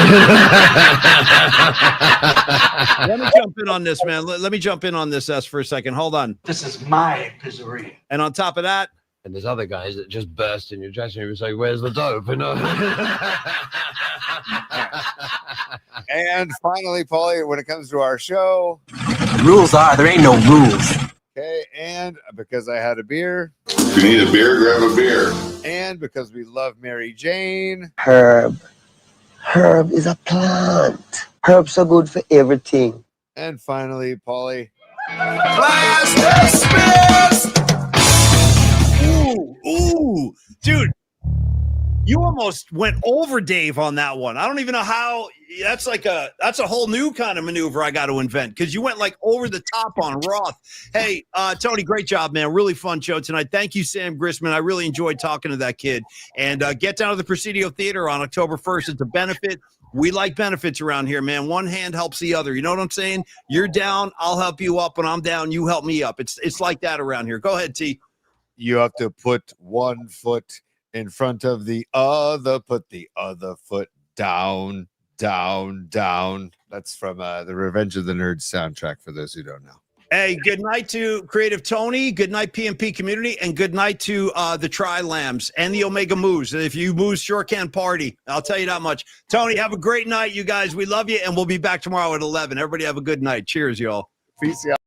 me jump in on this, man. Let me jump in on this, S, for a second. Hold on. This is my pizzeria. And on top of that, and there's other guys that just burst in your dressing room and say, "Where's the dope?" You know? And finally, Paulie, when it comes to our show, The rules are there ain't no rules. okay, and because I had a beer, If you need a beer, grab a beer. and because we love Mary Jane, Herb. Herb is a plant. Herbs are good for everything. and finally, Paulie. Class dismissed. Dude, you almost went over Dave on that one. I don't even know how. That's a whole new kind of maneuver I got to invent because you went like over the top on Roth. Hey, Tony, great job, man. Really fun show tonight. Thank you, Sam Grisman. I really enjoyed talking to that kid. And get down to the Presidio Theater on October 1st. It's a benefit. We like benefits around here, man. One hand helps the other. You know what I'm saying? You're down, I'll help you up. When I'm down, you help me up. It's like that around here. Go ahead, T. You have to put one foot in front of the other, put the other foot down, down, down. That's from the Revenge of the Nerds soundtrack, for those who don't know. Hey, good night to Creative Tony. Good night, PMP community. And good night to the Tri-Lambs and the Omega Moose. If you moose, sure can party. I'll tell you that much. Tony, have a great night, you guys. We love you, and we'll be back tomorrow at 11. Everybody have a good night. Cheers, y'all. Peace out.